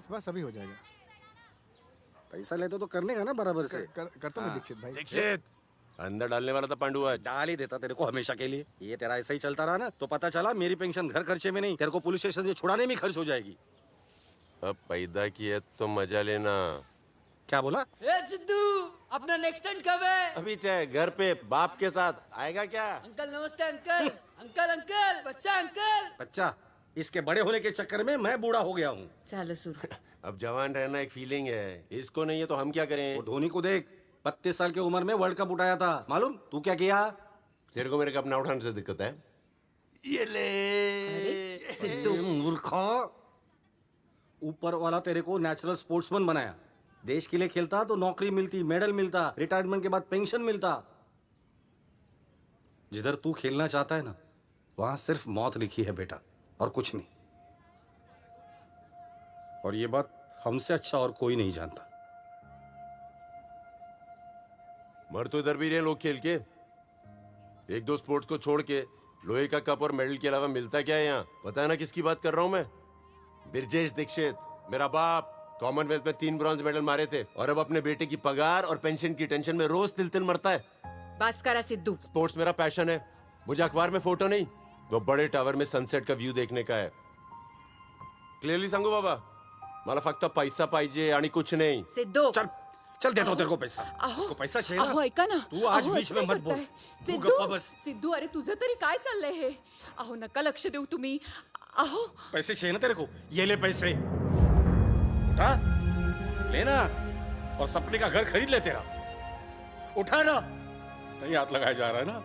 बस बस अभी हो जाएगा। पैसा लेते तो करने का ना बराबर से। करता हूँ दीक्षित भाई। दीक्षित, अंदर डालने वाला था पांडु आज। डाल ही देता तेरे को हमेशा के लिए। ये तेरा ऐसा ही चलता रहा ना तो पता चला मेरी पेंशन घर खर्चे में नहीं, तेरे को पुलिस स्टेशन से छुड़ाने में खर्च हो जाएगी। अब पैदा किया तो मजा लेना। क्या बोला? ए सिद्धू, अपना नेक्स्ट टाइम कब है? अभी चाहे घर पे बाप के साथ आएगा क्या? अंकल नमस्ते अंकल। अंकल अंकल, बच्चा अंकल। बच्चा, इसके बड़े होने के चक्कर में मैं बूढ़ा हो गया हूँ। चलो शुरू। अब जवान रहना एक फीलिंग है, इसको नहीं है तो हम क्या करें? वो धोनी को देख, 32 साल की उम्र में वर्ल्ड कप उठाया था, मालूम? तू क्या किया? तेरे को मेरे कप ना उठाने से दिक्कत है? ये ले सिद्धू, मूर्खा, ऊपर वाला तेरे को नेचुरल स्पोर्ट्समैन बनाया। देश के लिए खेलता तो नौकरी मिलती, मेडल मिलता, रिटायरमेंट के बाद पेंशन मिलता। जिधर तू खेलना चाहता है ना, वहां सिर्फ मौत लिखी है बेटा, और कुछ नहीं। और ये बात हमसे अच्छा और कोई नहीं जानता। मर तो इधर भी रहे लोग खेल के। एक दो स्पोर्ट्स को छोड़ के लोहे का कप और मेडल के अलावा मिलता क्या है यहाँ? पता है ना किसकी बात कर रहा हूँ मैं? ब्रिजेश दीक्षित, मेरा बाप कॉमनवेल्थ में 3 ब्रॉन्ज मेडल मारे थे और अब अपने बेटे की पगार और पेंशन की टेंशन में रोज तिल तिल मरता है। बस करा सिद्धू। स्पोर्ट्स मेरा पैशन है। मुझे अखबार में फोटो नहीं, वो बड़े टावर में सनसेट का व्यू देखने का है। क्लियरली सांगू बाबा, मला फक्त पैसा पाहिजे आणि कुछ नहीं। सिद्धू, चल चल, देता हूं तेरे को पैसा। अहो, उसको पैसा चाहिए ना? अहो ऐका ना, तू आज अहो, बीच असं में काय मत बोल। करताय? तू सिद्धू, गप्पा बस। सिद्धू, अरे तुझं तरी काय चाललंय हे? अहो नका लक्ष देऊ तुम्ही। अहो पैसे चाहिए ना तेरे को? ये ले पैसे, उठा लेना और सपने का घर खरीद ले तेरा। उठा ना, नहीं हाथ लगाया जा रहा है ना?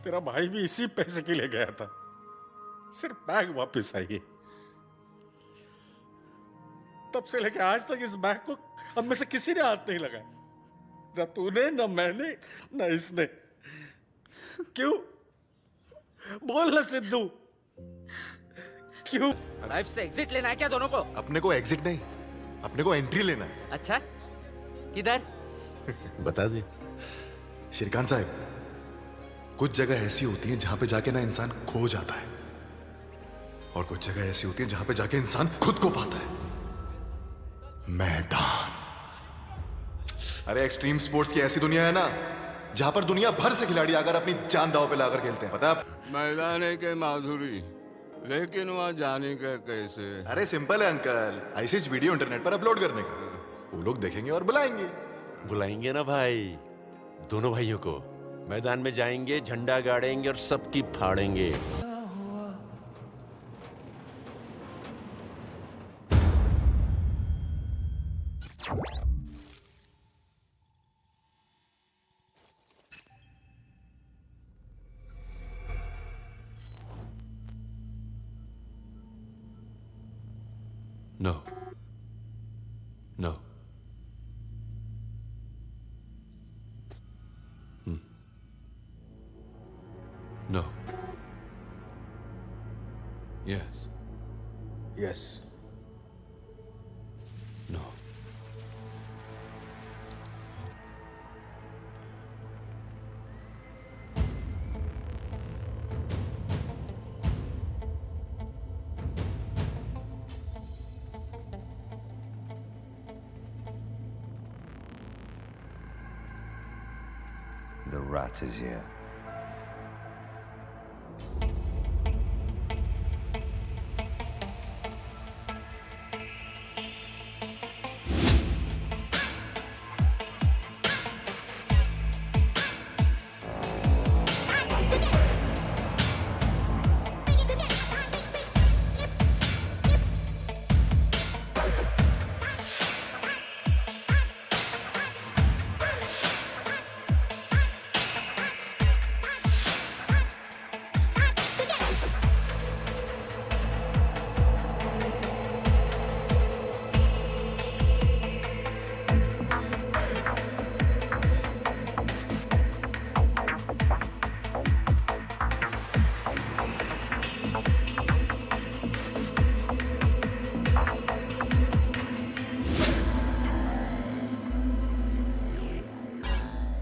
तेरा भाई भी इसी पैसे के लिए गया था, सिर्फ बैग वापस आई है। तब से लेके आज तक इस बैग को हम में से किसी ने हाथ नहीं लगाया, न तूने, न मैंने, न इसने। क्यों? बोल ना सिद्धू, क्यों? लाइफ से एग्जिट लेना है क्या दोनों को? अपने को एग्जिट नहीं, अपने को एंट्री लेना है। अच्छा, किधर? बता दे। श्रीकांत साहब, कुछ जगह ऐसी होती हैं जहां पे जाके ना इंसान खो जाता है, और कुछ जगह ऐसी होती हैं जहां पे जाके इंसान खुद को पाता है। मैदान। अरे एक्सट्रीम स्पोर्ट्स की ऐसी दुनिया है ना जहां पर दुनिया भर से खिलाड़ी आकर अपनी जान दांव पे लाकर खेलते हैं, पता है? मैदान है के माधुरी, लेकिन वहां जाने का कैसे? अरे सिंपल है अंकल, ऐसी वीडियो इंटरनेट पर अपलोड करने का। वो लोग देखेंगे और बुलाएंगे। बुलाएंगे ना भाई, दोनों भाइयों को। मैदान में जाएंगे, झंडा गाड़ेंगे और सबकी फाड़ेंगे। No. No. No. Yes. Yes. No. The rat is here.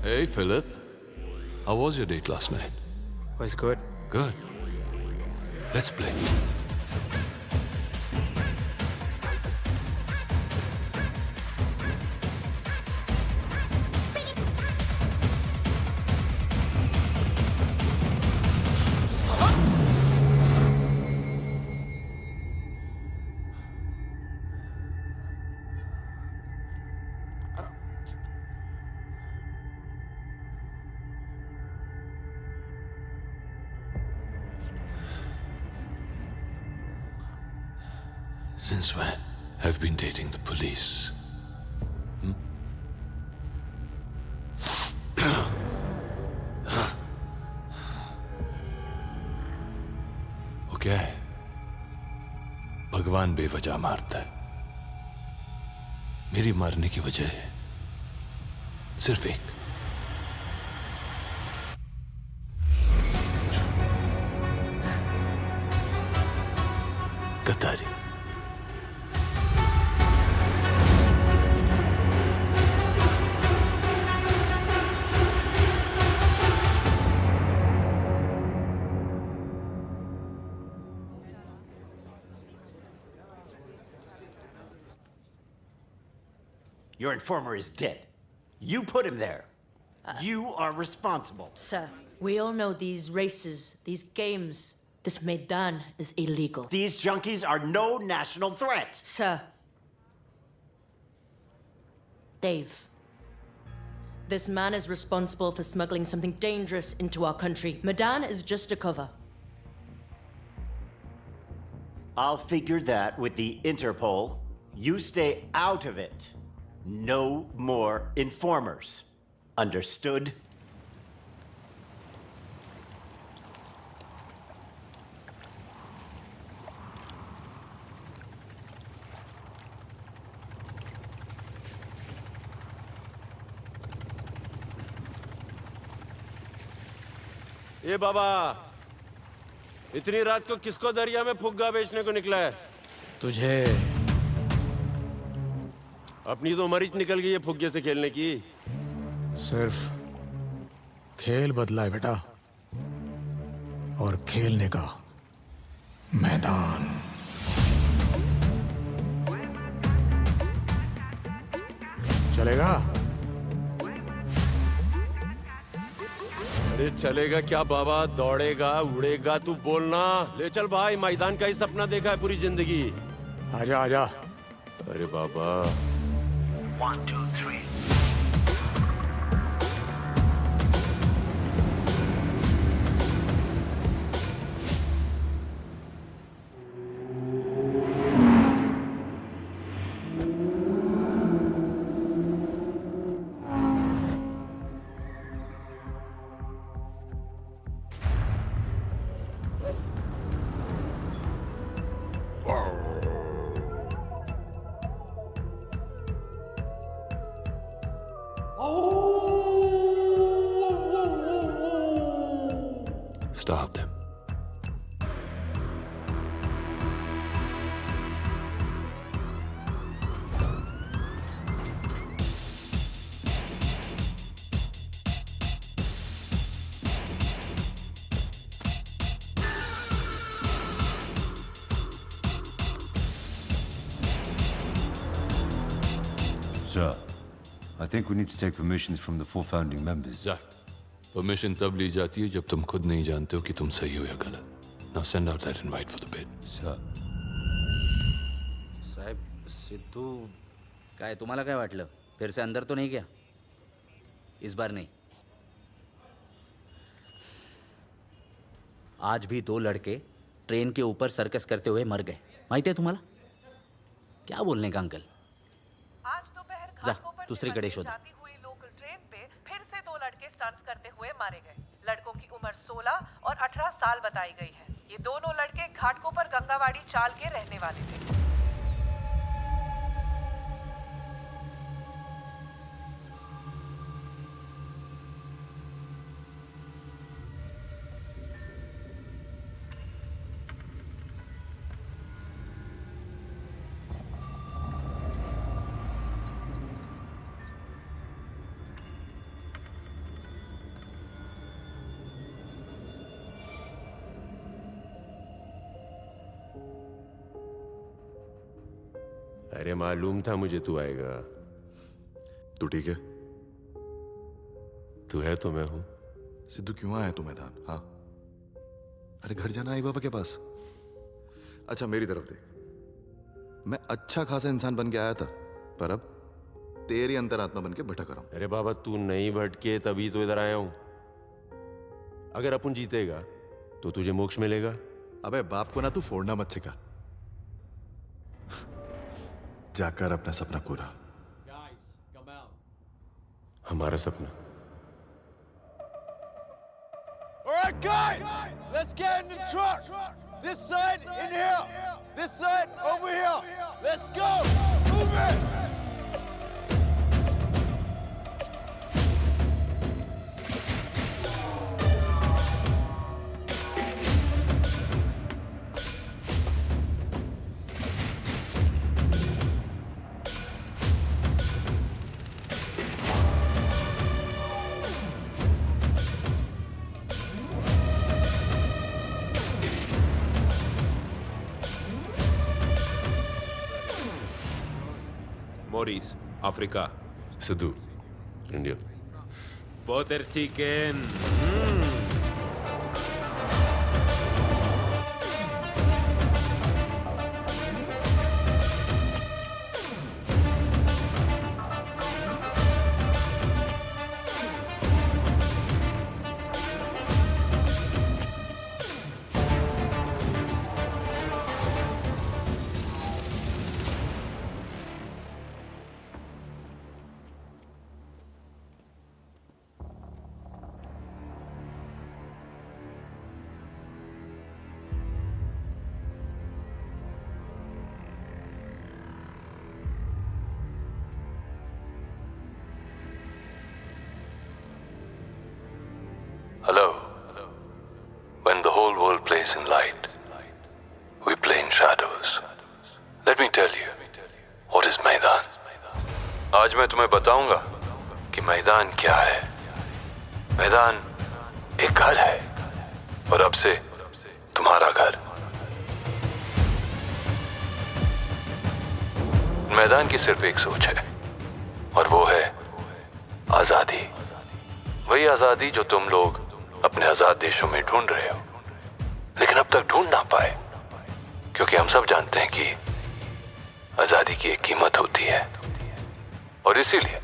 Hey, Philip. How was your date last night? Was good. Good. Let's play. Since when have you been dating the police? वो क्या है? भगवान बेवजह मारता है। मेरी मरने की वजह है सिर्फ एक। गद्दारी। Your informer is dead. You put him there. You are responsible. Sir, we all know these races, these games, this Maidan is illegal. These junkies are no national threat. Sir. Dave. This man is responsible for smuggling something dangerous into our country. Maidan is just a cover. I'll figure that with the Interpol. You stay out of it. No more informers. Understood? ये बाबा, इतनी रात को किसको दरिया में फुग्गा बेचने को निकला है? तुझे अपनी तो मरीज निकल गई है फुग्गे से खेलने की। सिर्फ खेल बदला है बेटा, और खेलने का मैदान। चलेगा? अरे चलेगा क्या बाबा, दौड़ेगा उड़ेगा तू बोलना। ले चल भाई, मैदान का ही सपना देखा है पूरी जिंदगी। आजा आजा। अरे बाबा 1, 2, 3. Stop them. Sir, I think we need to take permissions from the 4 founding members. जा, परमिशन तब ली जाती है जब तुम खुद नहीं जानते हो कि तुम सही हो या गलत। Now send out that invite for the bid. Sir. साहेब, सिद्धू काय तुम्हाला काय वाटलं? फिर से अंदर तो नहीं गया? इस बार नहीं। आज भी 2 लड़के ट्रेन के ऊपर सर्कस करते हुए मर गए। माहिती है तुम्हाला? क्या बोलने का अंकल? जा, दुसरीकडे शोधा। लोकल ट्रेन पे फिर से 2 लड़के स्टंट्स करते हुए मारे गए। लड़कों की उम्र 16 और 18 साल बताई गई है। ये दोनों लड़के घाटकों पर गंगावाड़ी चाल के रहने वाले थे। अरे मालूम था मुझे तू आएगा। तू ठीक है? तू है तो मैं हूं। सिद्धू क्यों आया तू मैदान? हाँ, अरे घर जाना आई बाबा के पास। अच्छा मेरी तरफ देख, मैं अच्छा खासा इंसान बन के आया था, पर अब तेरी अंतरात्मा बन के भटक रहा हूं। अरे बाबा तू नहीं भटके तभी तो इधर आया हूं। अगर अपन जीतेगा तो तुझे मोक्ष मिलेगा। अबे बाप को ना तू फोड़ना मत सिखा। जाकर अपना सपना पूरा। हमारा सपना। All right, guys, let's get in the trucks. This side in here, this side over here. Let's go. Move it. Maurice, Afrika. Sidhu, India. Butter chicken. Hello. When the whole world plays in light, we play in shadows. Let me tell you, what is मैदान? आज मैं तुम्हें बताऊंगा कि मैदान क्या है। मैदान एक घर है और अब से तुम्हारा घर। मैदान की सिर्फ एक सोच है और वो है आजादी। वही आजादी जो तुम लोग अपने आजाद देशों में ढूंढ रहे हो, लेकिन अब तक ढूंढ ना पाए, क्योंकि हम सब जानते हैं कि आजादी की एक कीमत होती है। और इसीलिए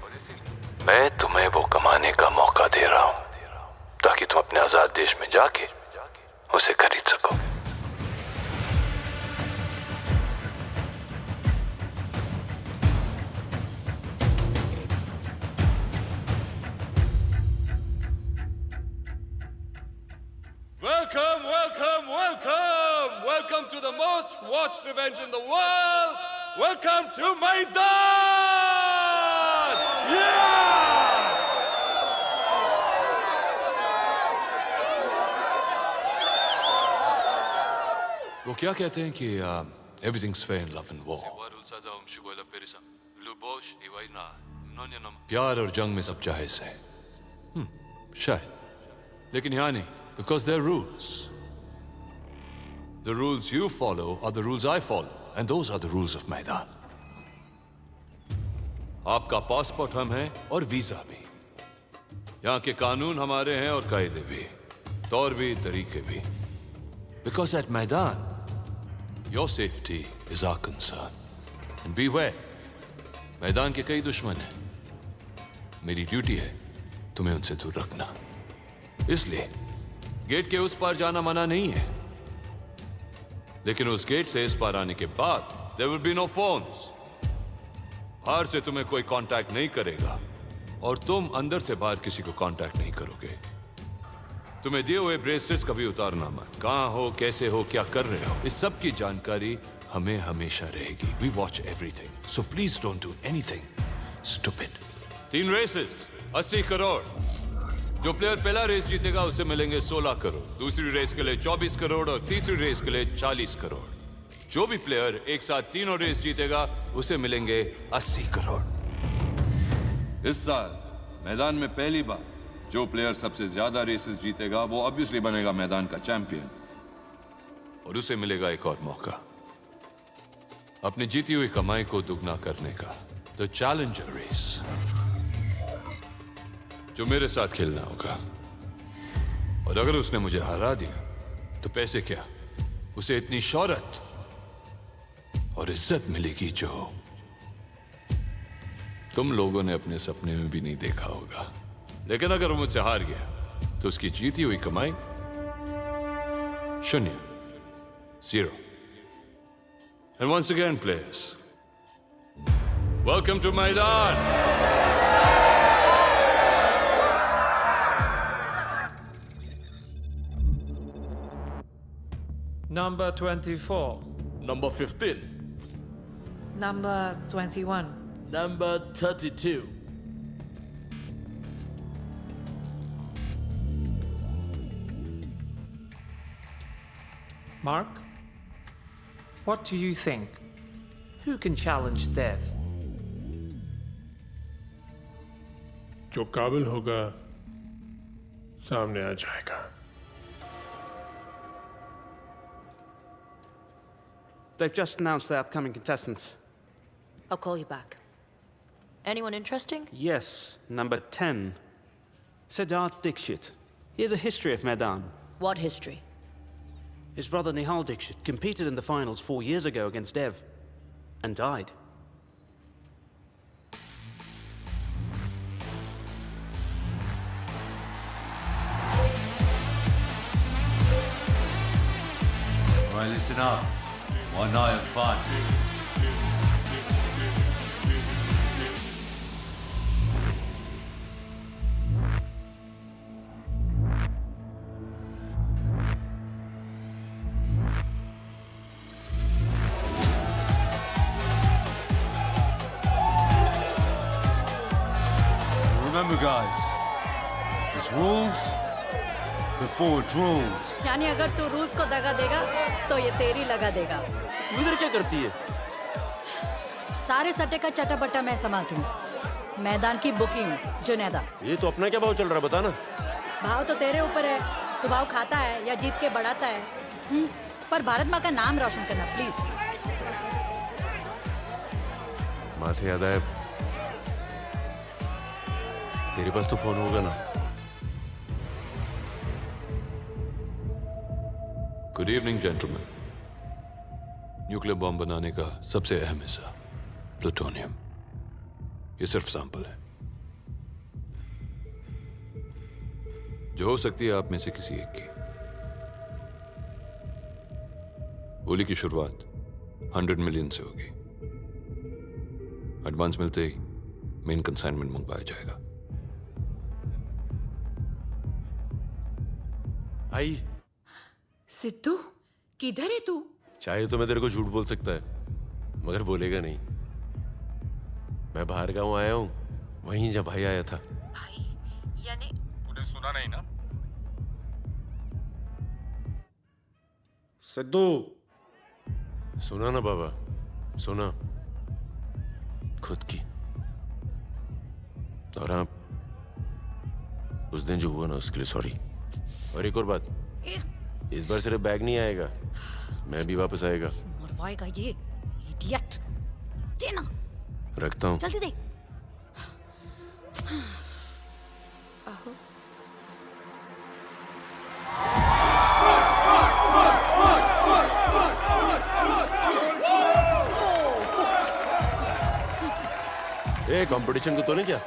मैं तुम्हें वो कमाने का मौका दे रहा हूं ताकि तुम अपने आजाद देश में जाके उसे खरीद सको। Welcome, welcome, welcome! Welcome to the most watched event in the world! Welcome to Maidan! Yeah! वो क्या कहते हैं कि everything's fair in love and war. प्यार और जंग में सब जायज है। शायद, लेकिन यहाँ नहीं, because there are rules. The rules you follow are the rules I follow, and those are the rules of मैदान। आपका पासपोर्ट हम हैं और वीजा भी। यहाँ के कानून हमारे हैं और कायदे भी, तौर भी, तरीके भी। Because at मैदान, your safety is our concern. And beware, मैदान के कई दुश्मन हैं। मेरी ड्यूटी है तुम्हें उनसे दूर रखना। इसलिए गेट के उस पार जाना मना नहीं है, लेकिन उस गेट से इस पार आने के बाद there will be no phones. बाहर से तुम्हें कोई कांटेक्ट नहीं करेगा और तुम अंदर से बाहर किसी को कांटेक्ट नहीं करोगे। तुम्हें दिए हुए ब्रेसलेट्स कभी उतारना मत। कहाँ हो, कैसे हो, क्या कर रहे हो, इस सब की जानकारी हमें हमेशा रहेगी। We watch everything, so please don't do anything stupid. 3 races, 80 crore. जो प्लेयर पहला रेस जीतेगा उसे मिलेंगे 16 करोड़, दूसरी रेस के लिए 24 करोड़ और तीसरी रेस के लिए 40 करोड़। जो भी प्लेयर एक साथ तीनों रेस जीतेगा उसे मिलेंगे 80 करोड़। इस साल मैदान में पहली बार जो प्लेयर सबसे ज्यादा रेसेस जीतेगा वो ऑब्वियसली बनेगा मैदान का चैंपियन, और उसे मिलेगा एक और मौका अपनी जीती हुई कमाई को दुगना करने का। द चैलेंजर रेस, जो मेरे साथ खेलना होगा। और अगर उसने मुझे हरा दिया तो पैसे क्या, उसे इतनी शोहरत और इज्जत मिलेगी जो तुम लोगों ने अपने सपने में भी नहीं देखा होगा। लेकिन अगर वो मुझसे हार गया तो उसकी जीती हुई कमाई 0, 0। And once again, players, Welcome to Maidan. Number 24. Number 15. Number 21. Number 32. Mark, what do you think? Who can challenge death? जो काबिल होगा सामने आ जाएगा. They've just announced their upcoming contestants. I'll call you back. Anyone interesting? Yes, number 10. Siddharth Dixit. He has a history of Maidan. What history? His brother Nihal Dixit competed in the finals 4 years ago against Dev and died. All right, listen up. One night of fun. Remember, guys, it's rules before drools. यानी अगर तू rules को दगा देगा तो ये तेरी लगा देगा. तू इधर क्या करती है? सारे सट्टे का चटापट्टा मैं संभालती हूँ. मैदान की बुकी हूँ जुनैदा. ये तो अपना क्या भाव चल रहा है बता ना. भाव तो तेरे ऊपर है. तू भाव खाता है या जीत के बढ़ाता है. पर भारत माँ का नाम रोशन करना प्लीज. माँ से याद आया, तेरे पास तो फोन होगा ना. Good evening gentleman. Nuclear bomb बनाने का सबसे अहम हिस्सा प्लूटोनियम. ये सिर्फ सैंपल है जो हो सकती है आप में से किसी एक की. गोली की शुरुआत 100 मिलियन से होगी. एडवांस मिलते ही मेन कंसाइनमेंट मंगवाया जाएगा. आई सिद्धू किधर है तू? चाहे तो मैं तेरे को झूठ बोल सकता है मगर बोलेगा नहीं. मैं बाहर गांव आया हूँ, वहीं जब भाई आया था. भाई यानी तूने सुना नहीं ना? सिद्धू सुना ना बाबा, सुना. खुद की. और हाँ, उस दिन जो हुआ ना उसके लिए सॉरी. और एक और बात, इस बार सिर्फ बैग नहीं आएगा, मैं भी वापस आएगा. मरवाएगा ये इडियट. देना. रखता हूँ. जल्दी दे. ए कंपटीशन को तो नहीं क्या?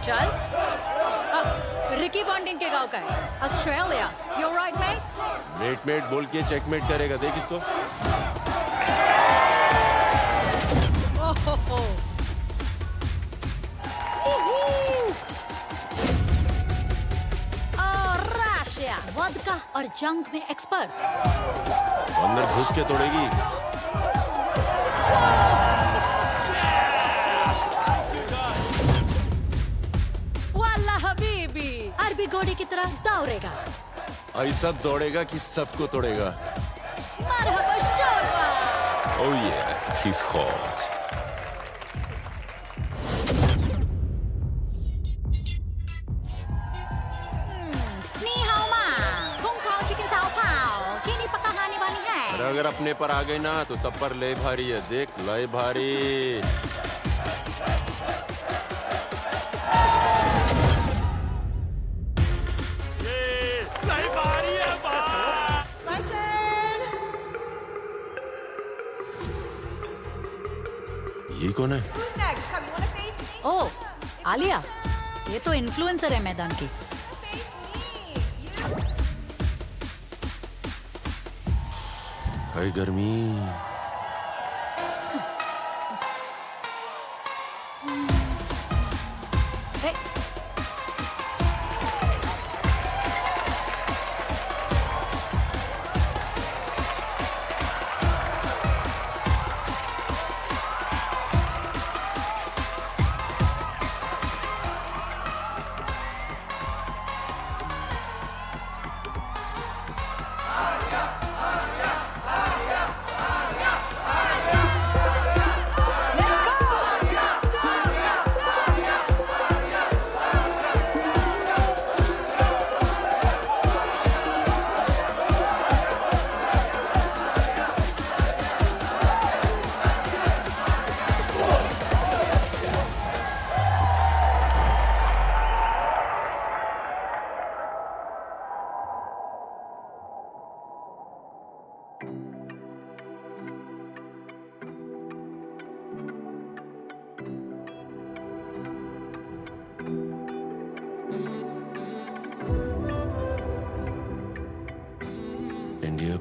चल. रिकी बॉन्डिंग के गांव का है. Australia. You right mate. Mate बोल के चेकमेट करेगा. देख इसको. रशिया वोडका और जंग में एक्सपर्ट. अंदर घुस के तोड़ेगी. वाला हबीबी अरबी घोड़े की तरह दौड़ेगा. ऐसा दौड़ेगा कि सबको तोड़ेगा. मरहबा शोरबा. Oh yeah, he's hot. नी हाओ मा. कुंग पाओ चिकन चाओ पाओ. चीनी पक्का खाने वाली है. और अगर अपने पर आ गई ना तो सब पर ले भारी है. देख ले भारी. ये कौन है? ओह, आलिया. ये तो इन्फ्लुएंसर है मैदान की. हाय गर्मी.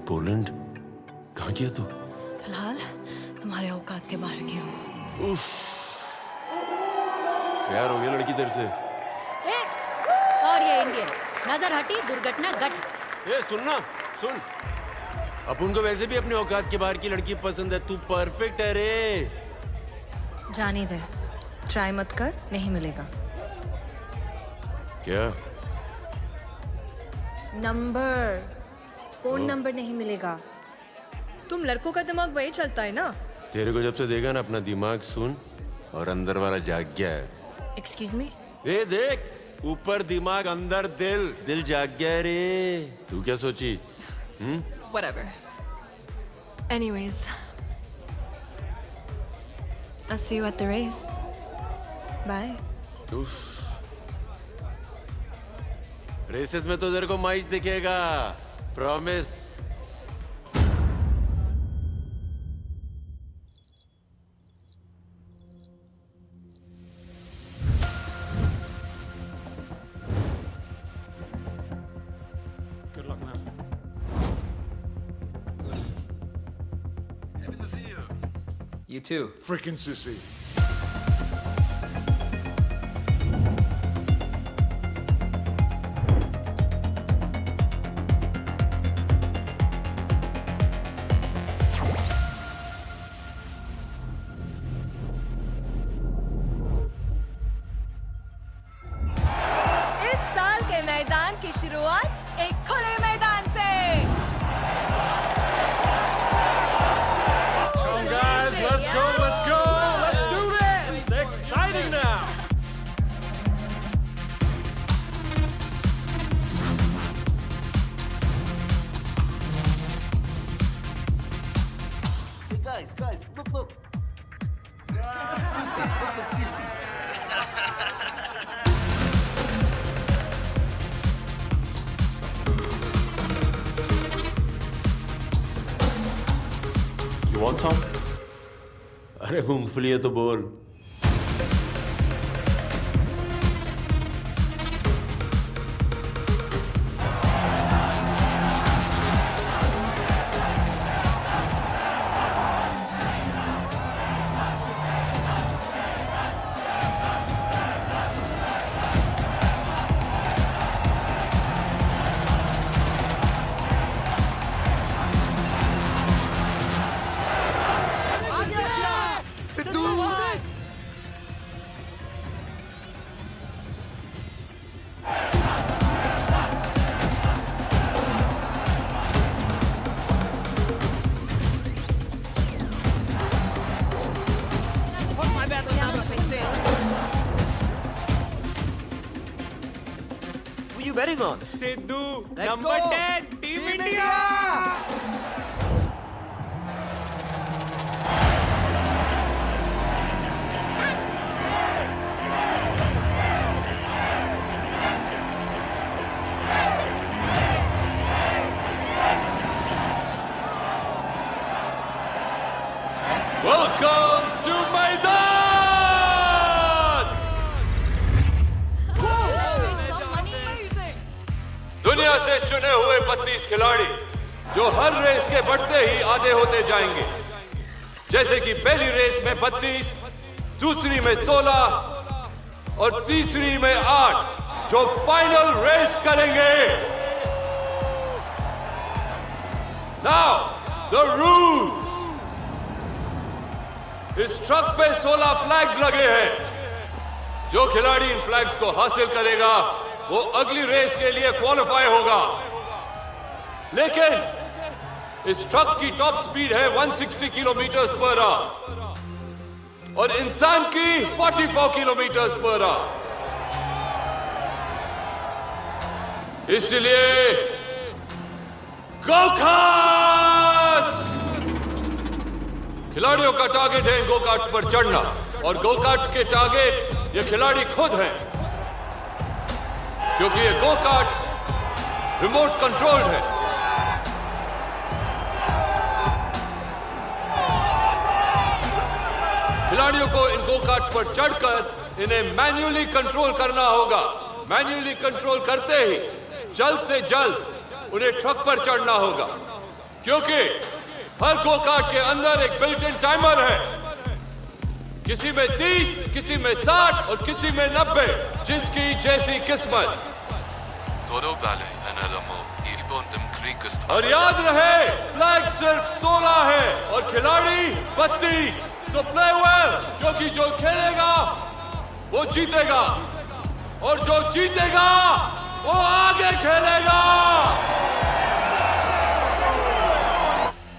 पोलैंड कहाँ किया तू? फिलहाल तुम्हारे औकात के बाहर की हूँ। प्यार हो गया लड़की तेरे से? और ये इंडियन नजर हटी दुर्घटना घट। ए सुनना सुन, अपन को वैसे भी अपने औकात के बाहर की लड़की पसंद है, तू परफेक्ट है रे। जाने दे, ट्राई मत कर, नहीं मिलेगा। क्या? नंबर, फोन नंबर नहीं मिलेगा। तुम लड़कों का दिमाग वही चलता है ना? तेरे को जब से देखा ना अपना दिमाग सुन और अंदर वाला जाग गया है। Excuse me? ए देख, ऊपर दिमाग अंदर दिल, दिल जाग गया है रे। तू क्या सोची? Whatever. Anyways, I'll see you at the race. Bye. Races में तो तेरे को माइच दिखेगा, promise. Good luck, man. Happy to see you. You too. Freaking sissy. इस साल के मैदान की शुरुआत एक खुले मैदान से। Come on, guys, let's go, let's go, let's do this. It's exciting now. Hey guys, look. Sissy, look at Sissy. You want some? अरे मूंगफली है तो बोल। Who you betting on? Sidhu, Let's number go. 10, Team India! Welcome to मैदान! दुनिया से चुने हुए 32 खिलाड़ी जो हर रेस के बढ़ते ही आधे होते जाएंगे, जैसे कि पहली रेस में 32, दूसरी में 16 और तीसरी में 8, जो फाइनल रेस करेंगे। Now, the rules. इस ट्रक पे 16 फ्लैग्स लगे हैं। जो खिलाड़ी इन फ्लैग्स को हासिल करेगा वो अगली रेस के लिए क्वालिफाई होगा। लेकिन इस ट्रक की टॉप स्पीड है 160 किलोमीटर पर आवर और इंसान की 44 किलोमीटर पर आवर। इसलिए गो कार्ट्स! खिलाड़ियों का टारगेट है गो कार्ट्स पर चढ़ना और गो कार्ट्स के टारगेट ये खिलाड़ी खुद हैं, क्योंकि ये गो कार्ट्स रिमोट कंट्रोल्ड है। खिलाड़ियों को इन गो कार्ट्स पर चढ़कर इन्हें मैन्युअली कंट्रोल करना होगा। मैन्युअली कंट्रोल करते ही जल्द से जल्द उन्हें ट्रक पर चढ़ना होगा। क्योंकि हर गो कार्ड के अंदर एक बिल्ट इन टाइमर है। किसी में 30, किसी में 60 और किसी में 90, जिसकी जैसी किस्मत। और याद रहे, फ्लैग सिर्फ 16 है और खिलाड़ी 32। सो प्ले वेल, क्योंकि जो खेलेगा वो जीतेगा और जो जीतेगा वो आगे खेलेगा।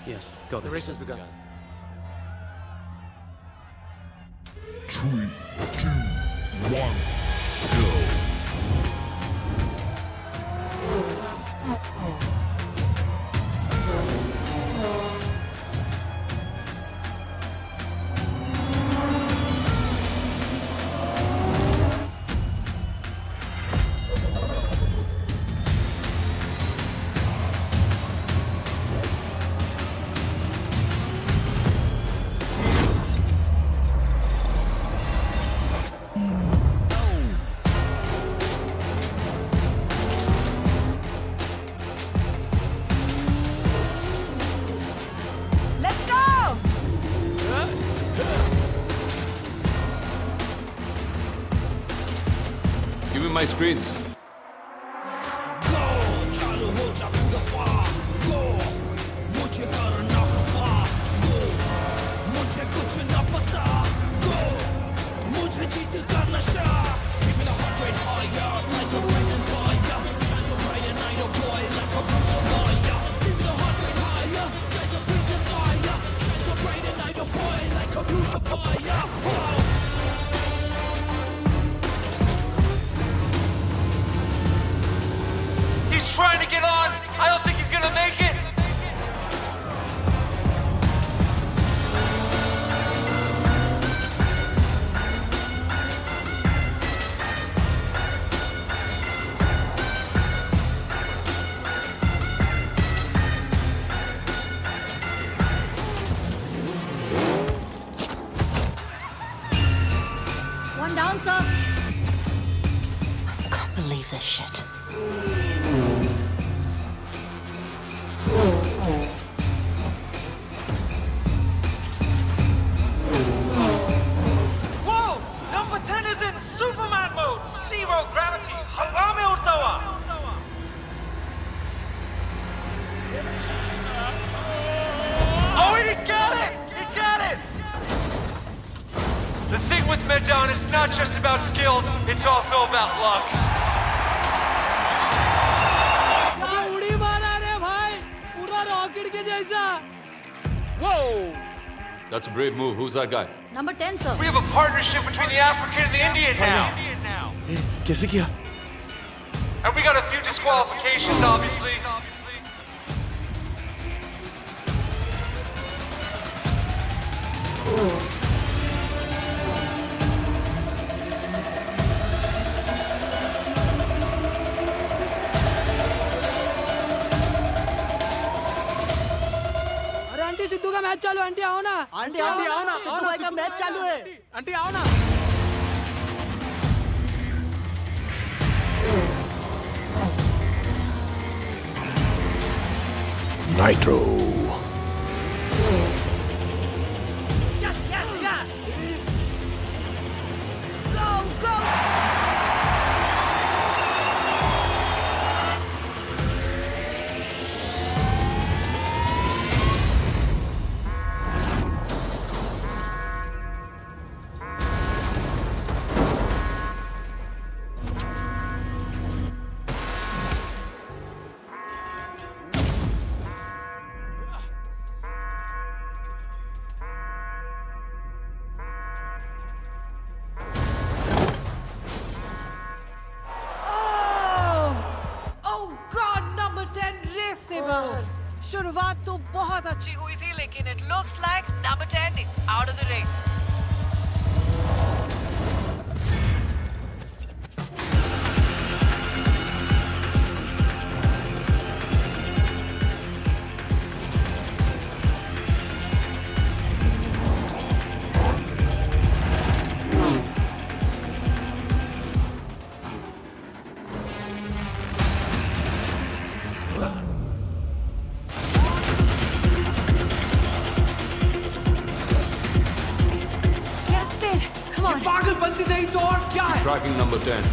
Yes, got it. The race has begun. 3, 2, 1, go. Let's go! Give me my screens. He's trying to get on. I don't think he's gonna make it. One down, sir. I can't believe this shit. Whoa! Number 10 is in Superman mode. Zero gravity. हवा में उड़ता हुआ. Oh, he got it! He got it! The thing with Medan is not just about skills, it's also about luck. उड़ी मारा रे भाई, पूरा rocket के जैसा। Whoa! That's a brave move. Who's that guy? Number 10, sir. We have a partnership between the African and the Indian now. कैसे किया? And we got a few disqualifications, obviously. अरे आंटी सिद्धू का मैच चालू है, aunty आओ ना। Aunty आओ ना, सिद्धू भाई का मैच चालू है। आंटी आओ ना। Nitro. Yes, yes, yes. Go, go. शुरुआत तो बहुत अच्छी हुई थी, लेकिन it looks like number 10 is out of the race. नहीं तो और क्या है? Tracking number 10.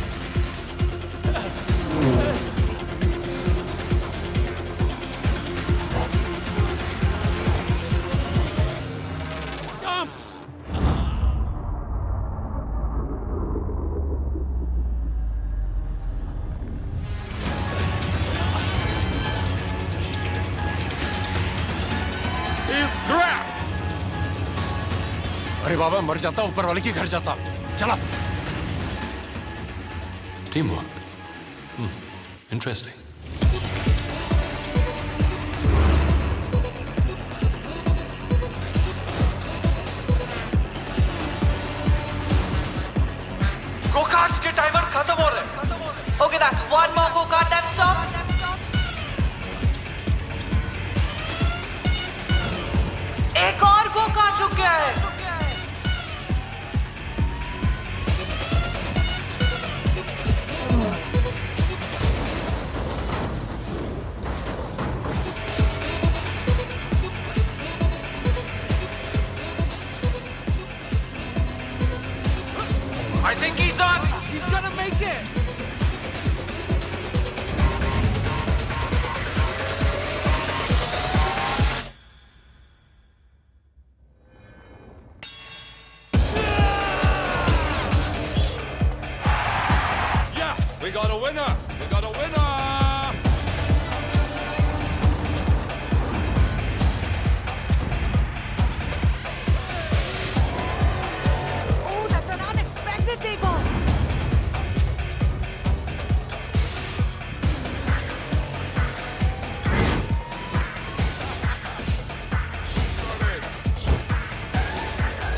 अरे बाबा मर जाता ऊपर वाले की घर जाता चला Teamwork. Interesting. Go-karts के टाइमर खत्म हो रहे हैं. Okay, that's one more go-kart that stopped. एक और go-kart रुक गया है. I think he's on. He's gonna make it. Yeah, we got a winner. We got a winner. Oh, that's an unexpected takeoff.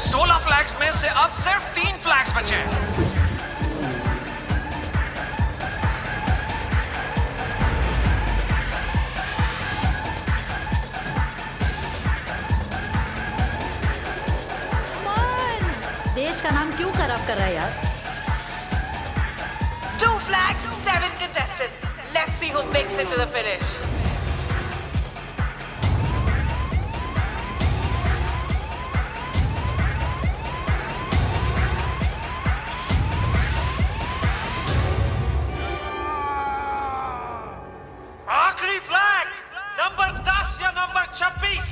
सोलह फ्लैग्स में से अब सिर्फ 3 फ्लैग्स बचे हैं. देश का नाम क्यों खराब कर रहा है यार? 2 flags, 7 contestants. Let's see who makes it to the finish. आखिरी फ्लैग नंबर 10 या नंबर 26.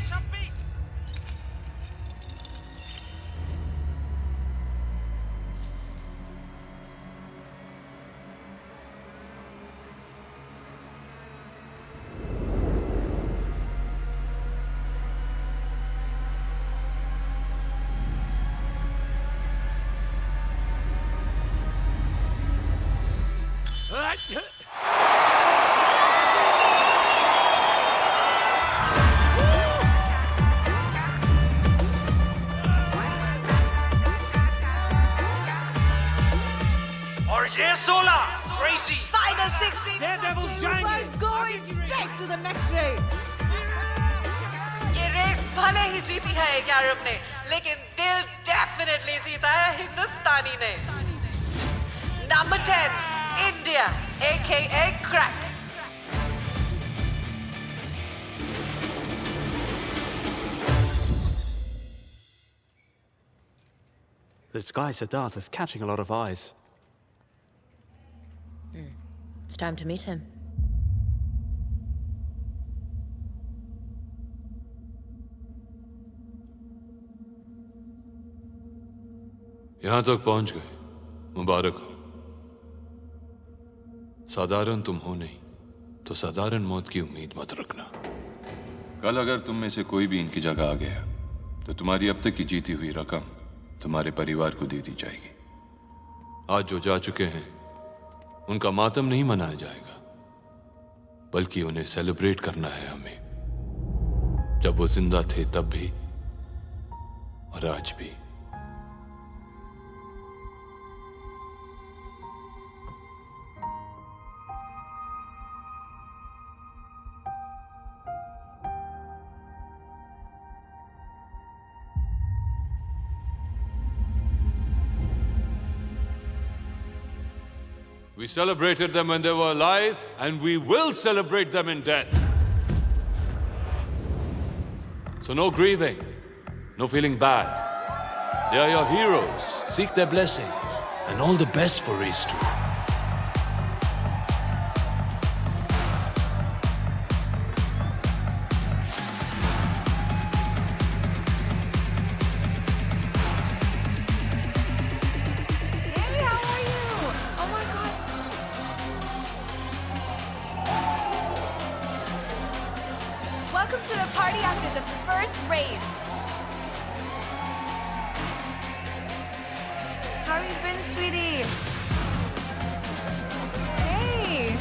और ये 16 क्रेजी. Final 16. Daredevils You जाएंगे. are going straight to the next race. ये रेस भले ही जीती है एक अरब ने, लेकिन दिल डेफिनेटली जीता है हिंदुस्तानी ने. Number 10, India, aka Crack. This guy Siddharth is catching a lot of eyes. It's time to meet him. यहां तक पहुंच गए, मुबारक हो। साधारण तुम हो नहीं तो साधारण मौत की उम्मीद मत रखना। कल अगर तुम में से कोई भी इनकी जगह आ गया तो तुम्हारी अब तक की जीती हुई रकम तुम्हारे परिवार को दे दी जाएगी। आज जो जा चुके हैं उनका मातम नहीं मनाया जाएगा, बल्कि उन्हें सेलिब्रेट करना है हमें, जब वो जिंदा थे तब भी और आज भी। We celebrated them when they were alive, and we will celebrate them in death. So no grieving, no feeling bad. They are your heroes. Seek their blessing. And all the best for race 2. Welcome to the party after the first race. How have you been, sweetie? Hey.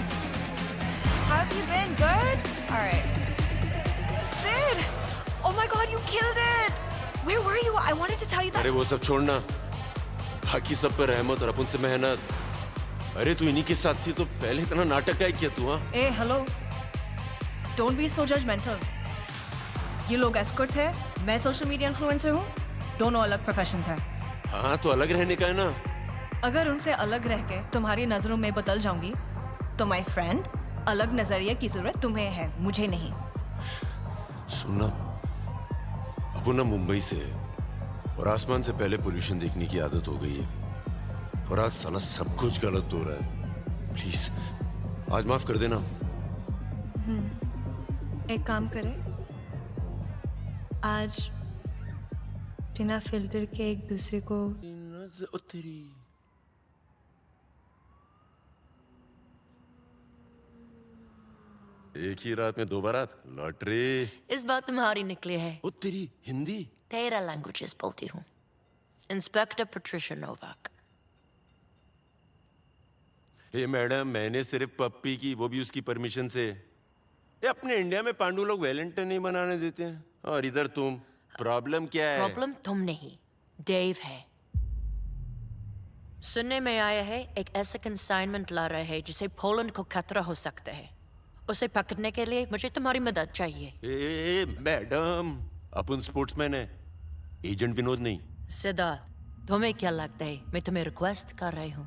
How have you been? Good? All right. Sid! Oh my God, you killed it! Where were you? I wanted to tell you that. अरे वो सब छोड़ना, बाकी सब पर रहमत और अपन से मेहनत। अरे तू इन्हीं के साथ थी तो पहले इतना नाटक क्या किया तू? हाँ? Hey, hello. Don't be so judgmental. ये लोग एस्कॉर्ट्स है, मैं सोशल मीडिया इन्फ्लुएंसर हूँ, दोनों अलग प्रोफेशंस हैं। हाँ तो अलग रहने का है ना। अगर उनसे अलग रह के तुम्हारी नजरों में बदल जाऊंगी, तो माय फ्रेंड, अलग नजरिए की जरूरत तुम्हें है, मुझे नहीं। सुनना, अपन ना मुंबई से और आसमान से पहले पोल्यूशन देखने की आदत हो गई है, और आज साला सब कुछ गलत हो रहा है। प्लीज आज माफ कर देना। एक काम करें, आज बिना फिल्टर के एक दूसरे को एक ही रात में 2 बारात, लॉटरी। इस बार तुम्हारी निकली है। ओ तेरी हिंदी। 13 लैंग्वेजेस बोलती हूँ। Inspector Patricia Novak. Hey madam, मैंने सिर्फ पप्पी की, वो भी उसकी परमिशन से। ये अपने इंडिया में पांडु लोग वैलेंटाइन नहीं मनाने देते हैं, और इधर तुम। प्रॉब्लम क्या है? प्रॉब्लम तुम नहीं, डेव है। सुनने में आया है एक ऐसा कंसाइनमेंट ला रहे हैं जिसे पोलैंड को खतरा हो सकता है। उसे पकड़ने के लिए मुझे तुम्हारी मदद चाहिए। मैडम, अपन स्पोर्ट्समैन है, एजेंट विनोद नहीं। सिद्धार्थ, तुम्हें क्या लगता है मैं तुम्हें रिक्वेस्ट कर रही हूँ?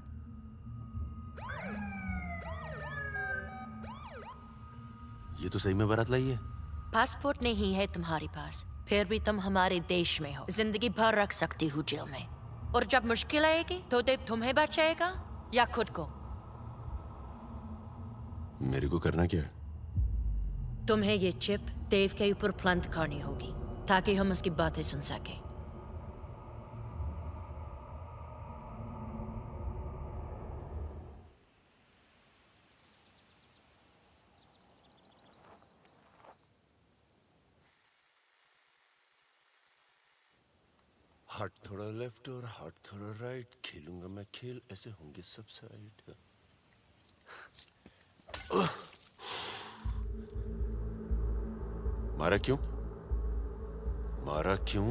ये तो सही में बारात लाई है। पासपोर्ट नहीं है तुम्हारे पास, फिर भी तुम हमारे देश में हो। जिंदगी भर रख सकती हूँ जेल में, और जब मुश्किल आएगी तो देव तुम्हें बचाएगा या खुद को? मेरे को करना क्या है? तुम्हें ये चिप देव के ऊपर प्लांट करनी होगी ताकि हम उसकी बातें सुन सके। हाथ थोड़ा लेफ्ट और हाथ थोड़ा राइट, खेलूंगा मैं खेल, ऐसे होंगे सब साइड। मारा क्यों? मारा क्यों?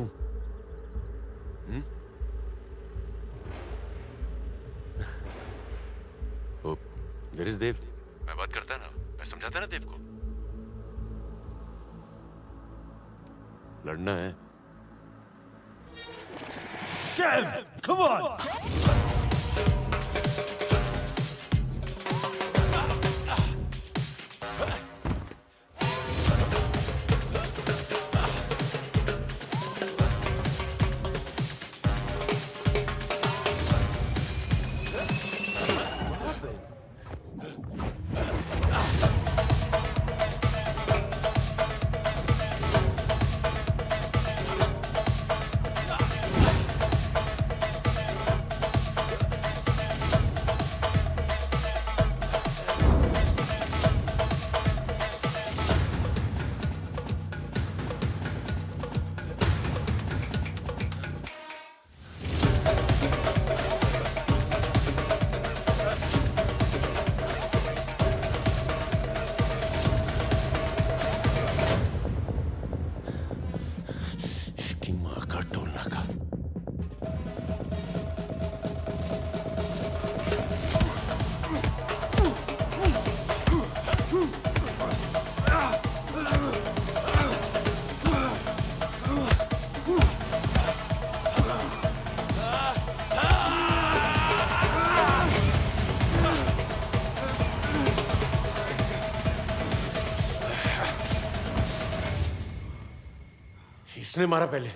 ओ, वेयर इज देव? मैं बात करता ना, मैं समझाता ना देव को। लड़ना है। Dev, come on! इसने मारा पहले।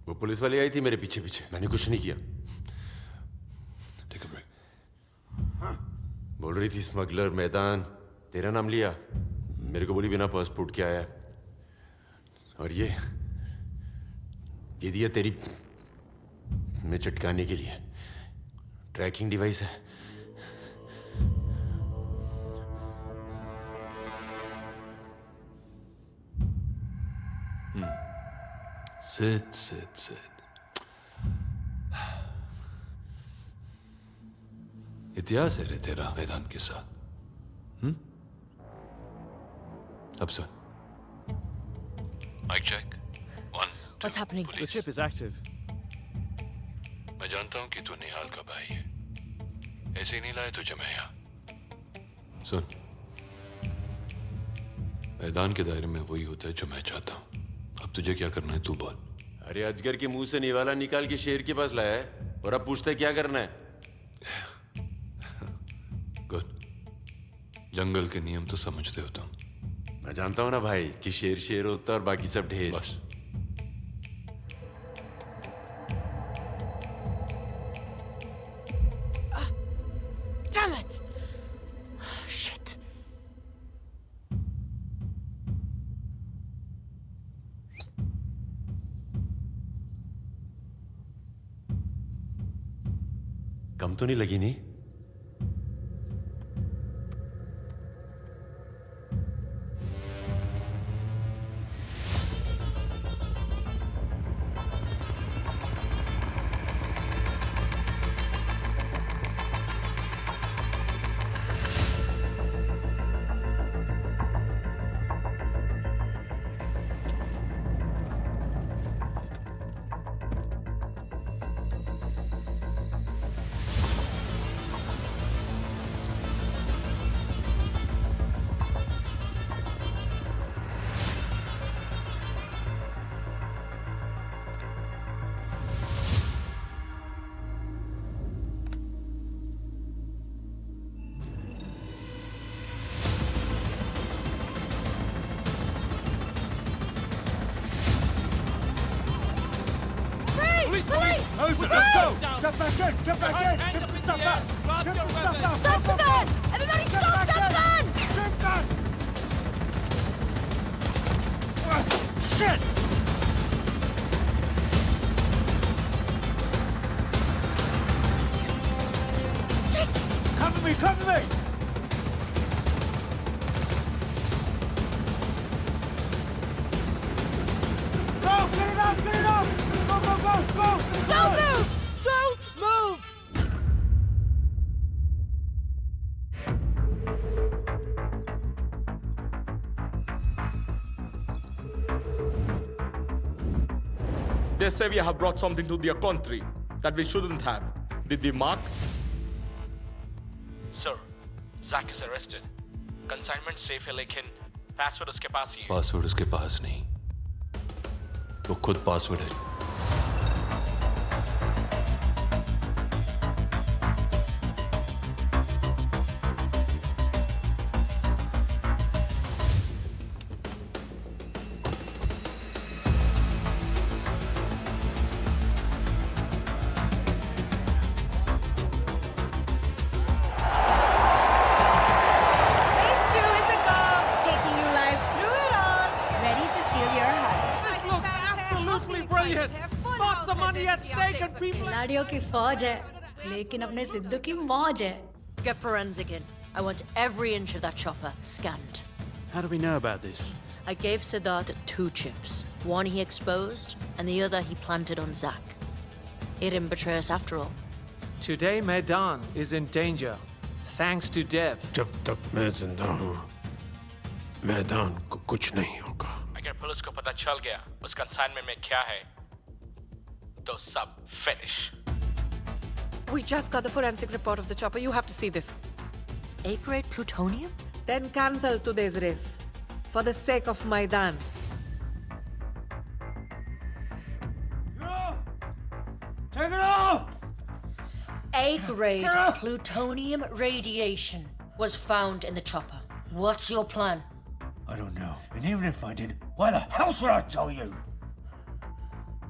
वो पुलिस वाली आई थी मेरे पीछे पीछे, मैंने कुछ नहीं किया। बोल रही थी स्मगलर मैदान, तेरा नाम लिया, मेरे को बोली बिना पासपोर्ट के आया, और ये दिया तेरी में चटकाने के लिए, ट्रैकिंग डिवाइस है। Sit. इतिहास है रे तेरा मैदान के साथ। अब सुन। Mike check. 1 What's happening? The chip is active. मैं जानता हूं कि तू निहाल का भाई है, ऐसे ही नहीं लाया तुझे मैं यहाँ। सुन, मैदान के दायरे में वही होता है जो मैं चाहता हूँ। अब तुझे क्या करना है तू बोल। अरे अजगर के मुंह से निवाला निकाल के शेर के पास लाया है, और अब पूछता है क्या करना है। गुड, जंगल के नियम तो समझते हो तुम। मैं जानता हूं ना भाई कि शेर शेर होता है और बाकी सब ढेर। बस Damn it! Shit. कम तो नहीं लगी नहीं? Let's go! Get back in! Get back in! Get the stuff out! Get the stuff out! Stop the van! Everybody stop that van! Get back! Shit! Cover me! Cover me! Go! Get it up! Get it up! Go! Go! Go! Go! Don't move! Don't move! They say we have brought something to their country that we shouldn't have. Did we mark? Sir, Zach is arrested. Consignment safe है लेकिन password उसके पास ही है. Password उसके पास नहीं, वो खुद password है. खिलाड़ियों की फौज है, लेकिन अपने सिद्धू की मौज है. Get forensic in. I want every inch of that chopper scanned. How do we know about this? I gave Siddharth 2 chips. One he exposed, and the other he planted on Zach. He didn't betray us after all. Today, Maidan is in danger, thanks to Dev. जब तक मैं जिंदा हूँ, मैदान को कुछ नहीं होगा. अगर पुलिस को पता चल गया उस कंसाइनमेंट में क्या है, तो सब finish. We just got the forensic report of the chopper. You have to see this. A-grade plutonium? Then cancel today's race for the sake of Maidan. Take it off! A-grade plutonium radiation was found in the chopper. What's your plan? I don't know. And even if I did, why the hell should I tell you?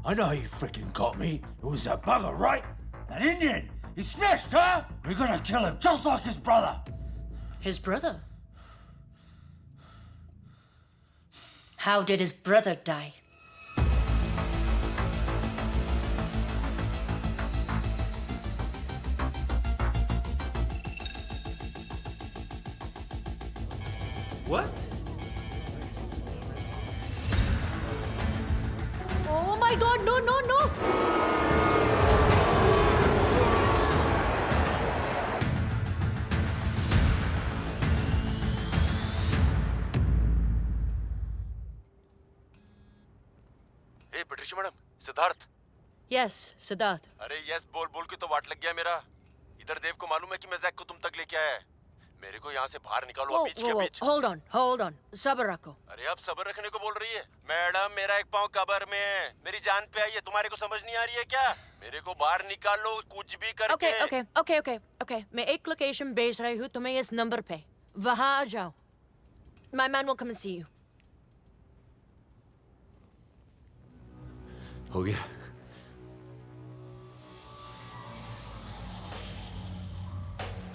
I know how you freaking got me. It was that bugger, right? That Indian. He snitched, huh? We're gonna kill him just like his brother. His brother? How did his brother die? What? Oh my God! No! No! No! ए Patricia madam, Siddharth. Yes, Siddharth. अरे yes बोल बोल के तो वाट लग गया मेरा। इधर देव को मालूम है कि मैं जैक को तुम तक लेके आया है। मेरे को यहाँ से बाहर निकालो Whoa, बीच whoa, के whoa. बीच। Hold on. सब्र रखो। अरे अब सब्र रखने को बोल रही है मैडम? मेरा एक पाँव कब्र में है, मेरी जान पे आई है, तुम्हारे को समझ नहीं आ रही है क्या? मेरे को बाहर निकालो कुछ भी करके। Okay. मैं एक लोकेशन भेज रही हूँ तुम्हें इस नंबर पे। वहाँ आ जाओ। My man will come and see you. हो गया।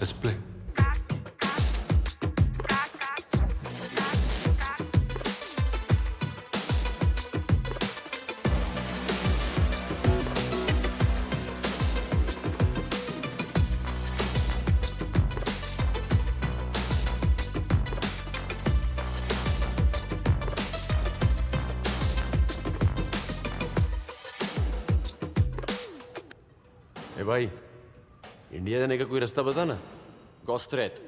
Let's play. ए भाई, इंडिया जाने का कोई रास्ता बता ना। Go straight.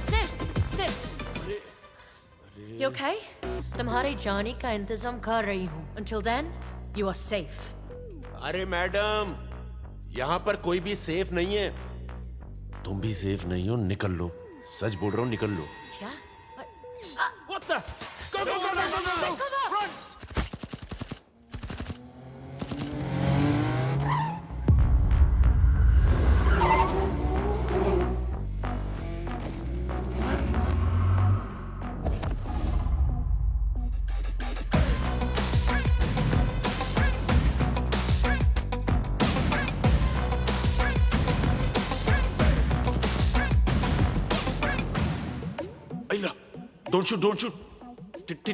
Sit. You okay? तुम्हारे जाने का इंतजाम कर रही हूँ। Until then, you are safe. अरे मैडम, यहाँ पर कोई भी सेफ नहीं है। तुम भी सेफ नहीं हो, निकल लो। सच बोल रहा हूँ, निकल लो। क्या? What the? Go! Run! Ayla, don't shoot.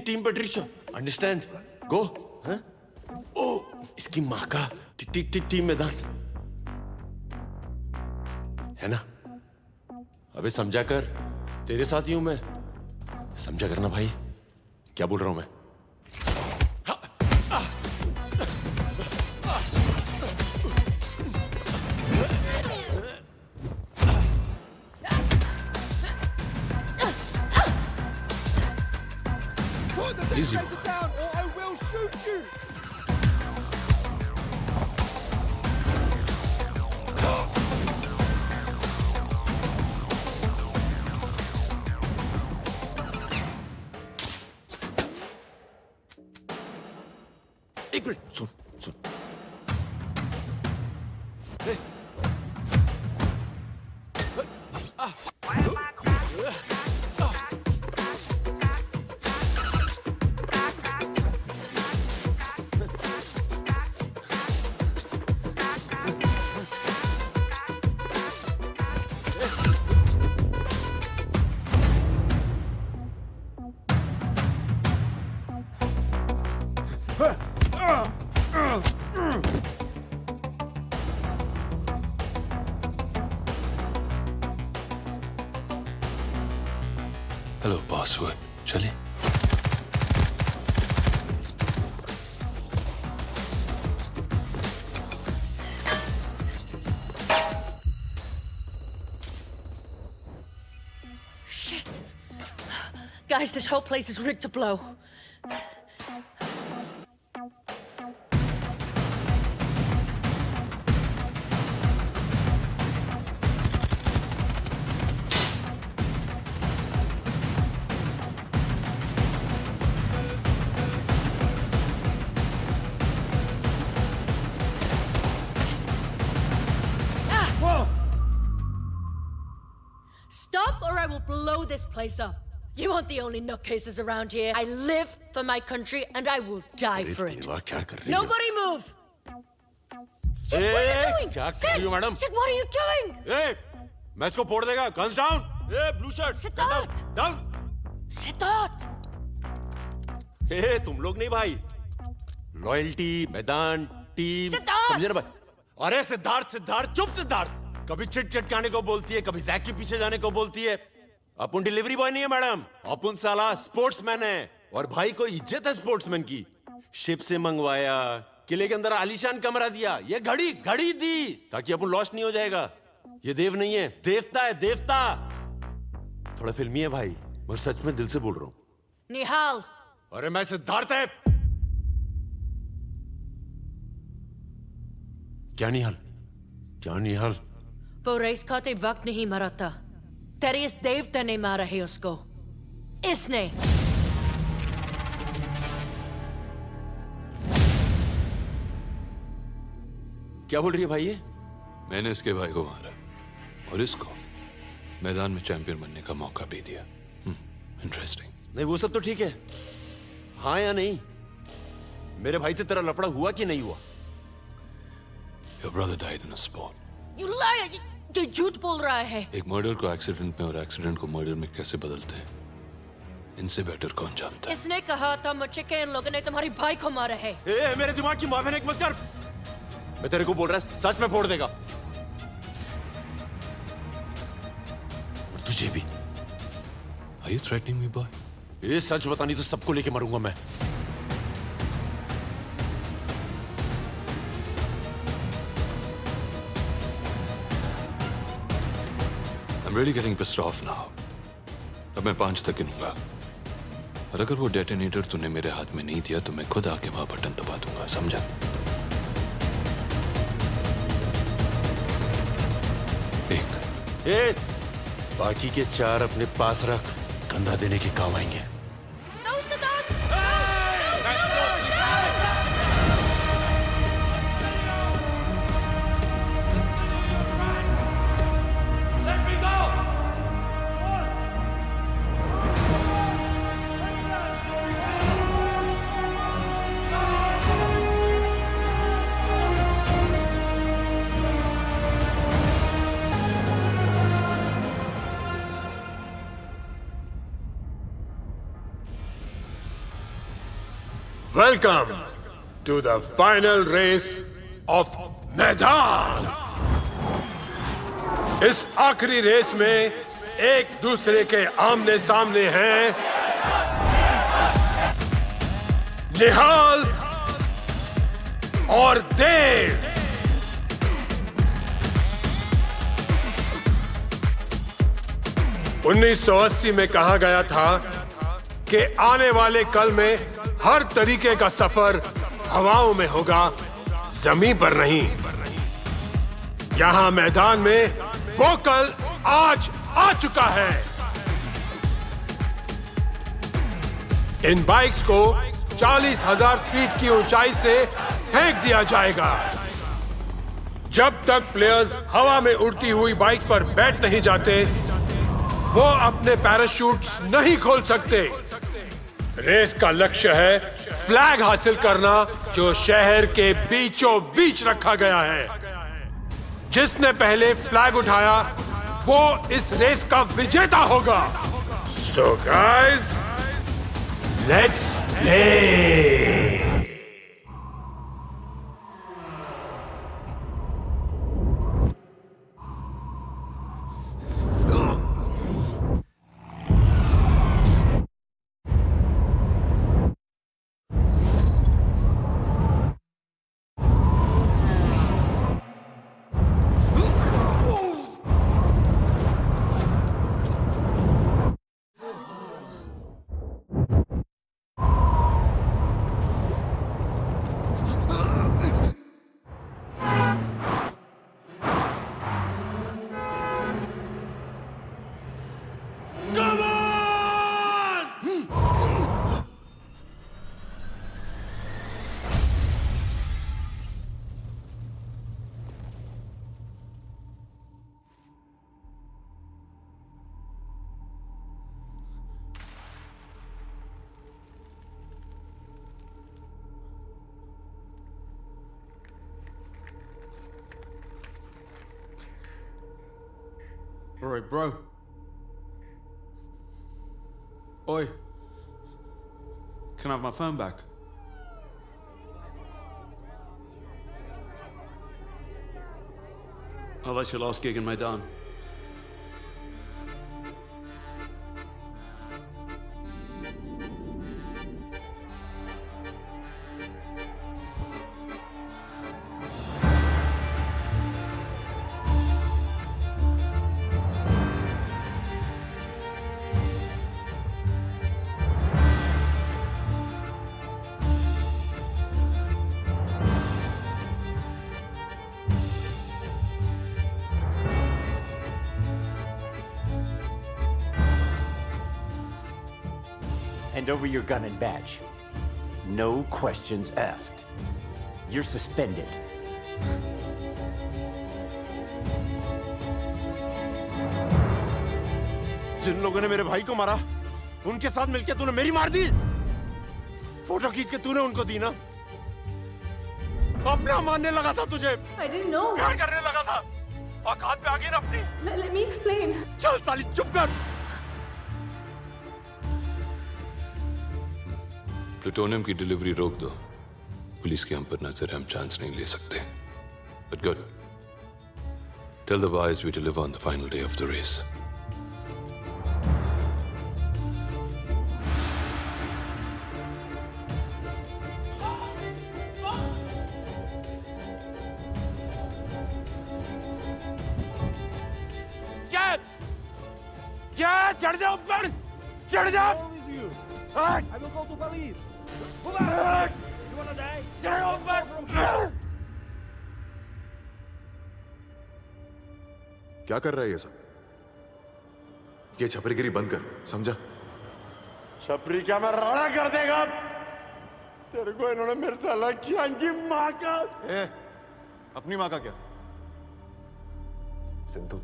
Team Patricia, understand? Go, huh? Oh, इसकी माँ का टीम मैदान है ना? अबे समझा कर, तेरे साथ ही हूं मैं। समझा करना भाई, क्या बोल रहा हूं मैं? Easy. Down, or I will shoot you. एक मिनट, सुन। Hello, Bosswood. चले? Shit. Guys, this whole place is rigged to blow. this place up. You aren't the only nutcases around here. I live for my country and I will die for it. क्या कर रही हो? Nobody move! Sid, what are you doing? क्या कर रही हो, madam? Sid, what are you doing? मैं इसको फोड़ देगा. Guns down. Blue shirt. Siddharth. Down. Siddharth. तुम लोग नहीं भाई. Loyalty, मैदान, टीम. सिद्धार्थ. समझे ना भाई? अरे सिद्धार्थ, चुप सिद्धार्थ. कभी चिट चटकाने को बोलती है, कभी जैक के पीछे जाने को बोलती है. अपन डिलीवरी बॉय नहीं है मैडम. अपन साला स्पोर्ट्समैन है. और भाई को इज्जत है स्पोर्ट्समैन की. शिप से मंगवाया, किले के अंदर आलीशान कमरा दिया, ये घड़ी दी ताकि अपन लॉस्ट नहीं हो जाएगा. ये देव नहीं है, देवता है, देवता. थोड़ा फिल्मी है भाई, मगर सच में दिल से बोल रहा हूं. निहाल. अरे मैं सिद्धार्थ है. क्या निहाल? वो रेस खाते वक्त नहीं मरा था. तेरे इस देवता ने मारा है उसको. इसने. क्या बोल रही है भाई ये? मैंने इसके भाई को मारा और इसको मैदान में चैंपियन बनने का मौका भी दिया. इंटरेस्टिंग. नहीं वो सब तो ठीक है. हाँ या नहीं? मेरे भाई से तेरा लफड़ा हुआ कि नहीं हुआ? Your brother died in a sport. You liar! तू झूठ बोल रहा है. एक मर्डर को एक्सीडेंट में और एक्सीडेंट को मर्डर में कैसे बदलते हैं, इनसे बेटर कौन जानता है? इसने कहा था मुझे कि इन लोगों ने तुम्हारी भाई को मारा है. मेरे दिमाग की माफिया मत कर. मैं तेरे को बोल रहा है, सच में फोड़ देगा. और तुझे भी. Are you threatening me, boy? ये सच बतानी तो सबको लेके मरूंगा मैं. I'm really getting pissed off now. अब मैं 5 तक गिनूंगा और अगर वो डेटोनेटर तूने मेरे हाथ में नहीं दिया तो मैं खुद आके वहां बटन दबा दूंगा. समझा? बाकी के 4 अपने पास रख. कंधा देने के काम आएंगे. Welcome to the final race of मैदान. इस आखिरी रेस में एक दूसरे के आमने सामने हैं निहाल और देव. (1980) में कहा गया था कि आने वाले कल में हर तरीके का सफर हवाओं में होगा, जमीन पर नहीं. यहां मैदान में वो कल आज आ चुका है. इन बाइक्स को 40,000 फीट की ऊंचाई से फेंक दिया जाएगा. जब तक प्लेयर्स हवा में उड़ती हुई बाइक पर बैठ नहीं जाते, वो अपने पैराशूट्स नहीं खोल सकते. रेस का लक्ष्य है फ्लैग हासिल करना, जो शहर के बीचों बीच रखा गया है. जिसने पहले फ्लैग उठाया वो इस रेस का विजेता होगा. So guys, let's play. All right, bro. Oi. Can I have my phone back? Oh, that's your last gig in Maidan. Hand over your gun and badge. No questions asked. You're suspended. जिन लोगों ने मेरे भाई को मारा, उनके साथ मिलकर तूने मेरी मार दी। फोटो खींच के तूने उनको दी ना। अपना मानने लगा था तुझे। I didn't know. प्यार करने लगा था। औकात पे आ गई ना अपनी। Let me explain. चल साली चुप कर। प्लूटोनियम की डिलीवरी रोक दो। पुलिस के हम पर नजर हम चांस नहीं ले सकते। But good. Tell the boys we deliver on the final day of the race. क्या? चढ़ जाओ ऊपर। चढ़ जाओ। I will call to police. Move out! You wanna die? चढ़ो ऊपर। क्या कर रहा है ये सब? ये छपरीगिरी बंद कर, समझा? छपरी क्या मैं राड़ा कर देगा? तेरे को इन्होंने मेरे से अलग किया, इनकी माँ का। अपनी माँ का क्या? सिंधु,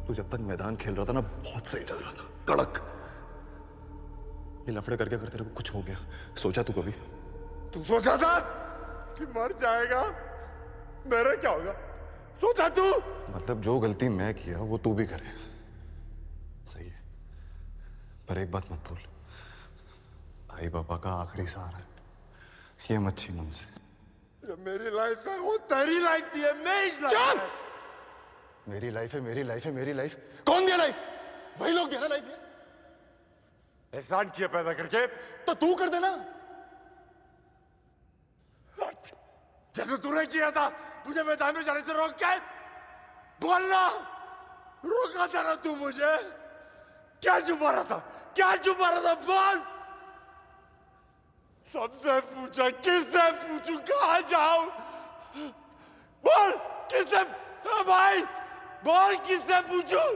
तू जब तक मैदान खेल रहा था ना, बहुत सही चल रहा था, कड़क। ये लफड़े करके अगर तेरे को कुछ हो गया, सोचा तू कभी? तू सोचा था कि मर जाएगा? मेरा क्या होगा? सोचा तू? मतलब जो गलती मैं किया वो तू भी करेगा, सही है। पर एक बात मत भूल, आई बाबा का आखिरी सहारा है, ये मत छीन उनसे। ये मेरी लाइफ है, वो तेरी लाइफ थी, मेरी लाइफ है। मेरी लाइफ है, मेरी लाइफ है, मेरी लाइफ। कौन दिया लाइफ? वही लोग दिया ना लाइफ। एहसान किया पैदा करके तो तू कर देना, जैसे तूने किया था। मुझे मैदान में जाने से रोक के बोलना, रोका था ना तू मुझे। क्या छुपा रहा था? क्या छुपा रहा था? बोल। सबसे पूछा, किससे पूछूं, कहां जाऊं? बोल किससे? भाई बोल, किससे पूछूं?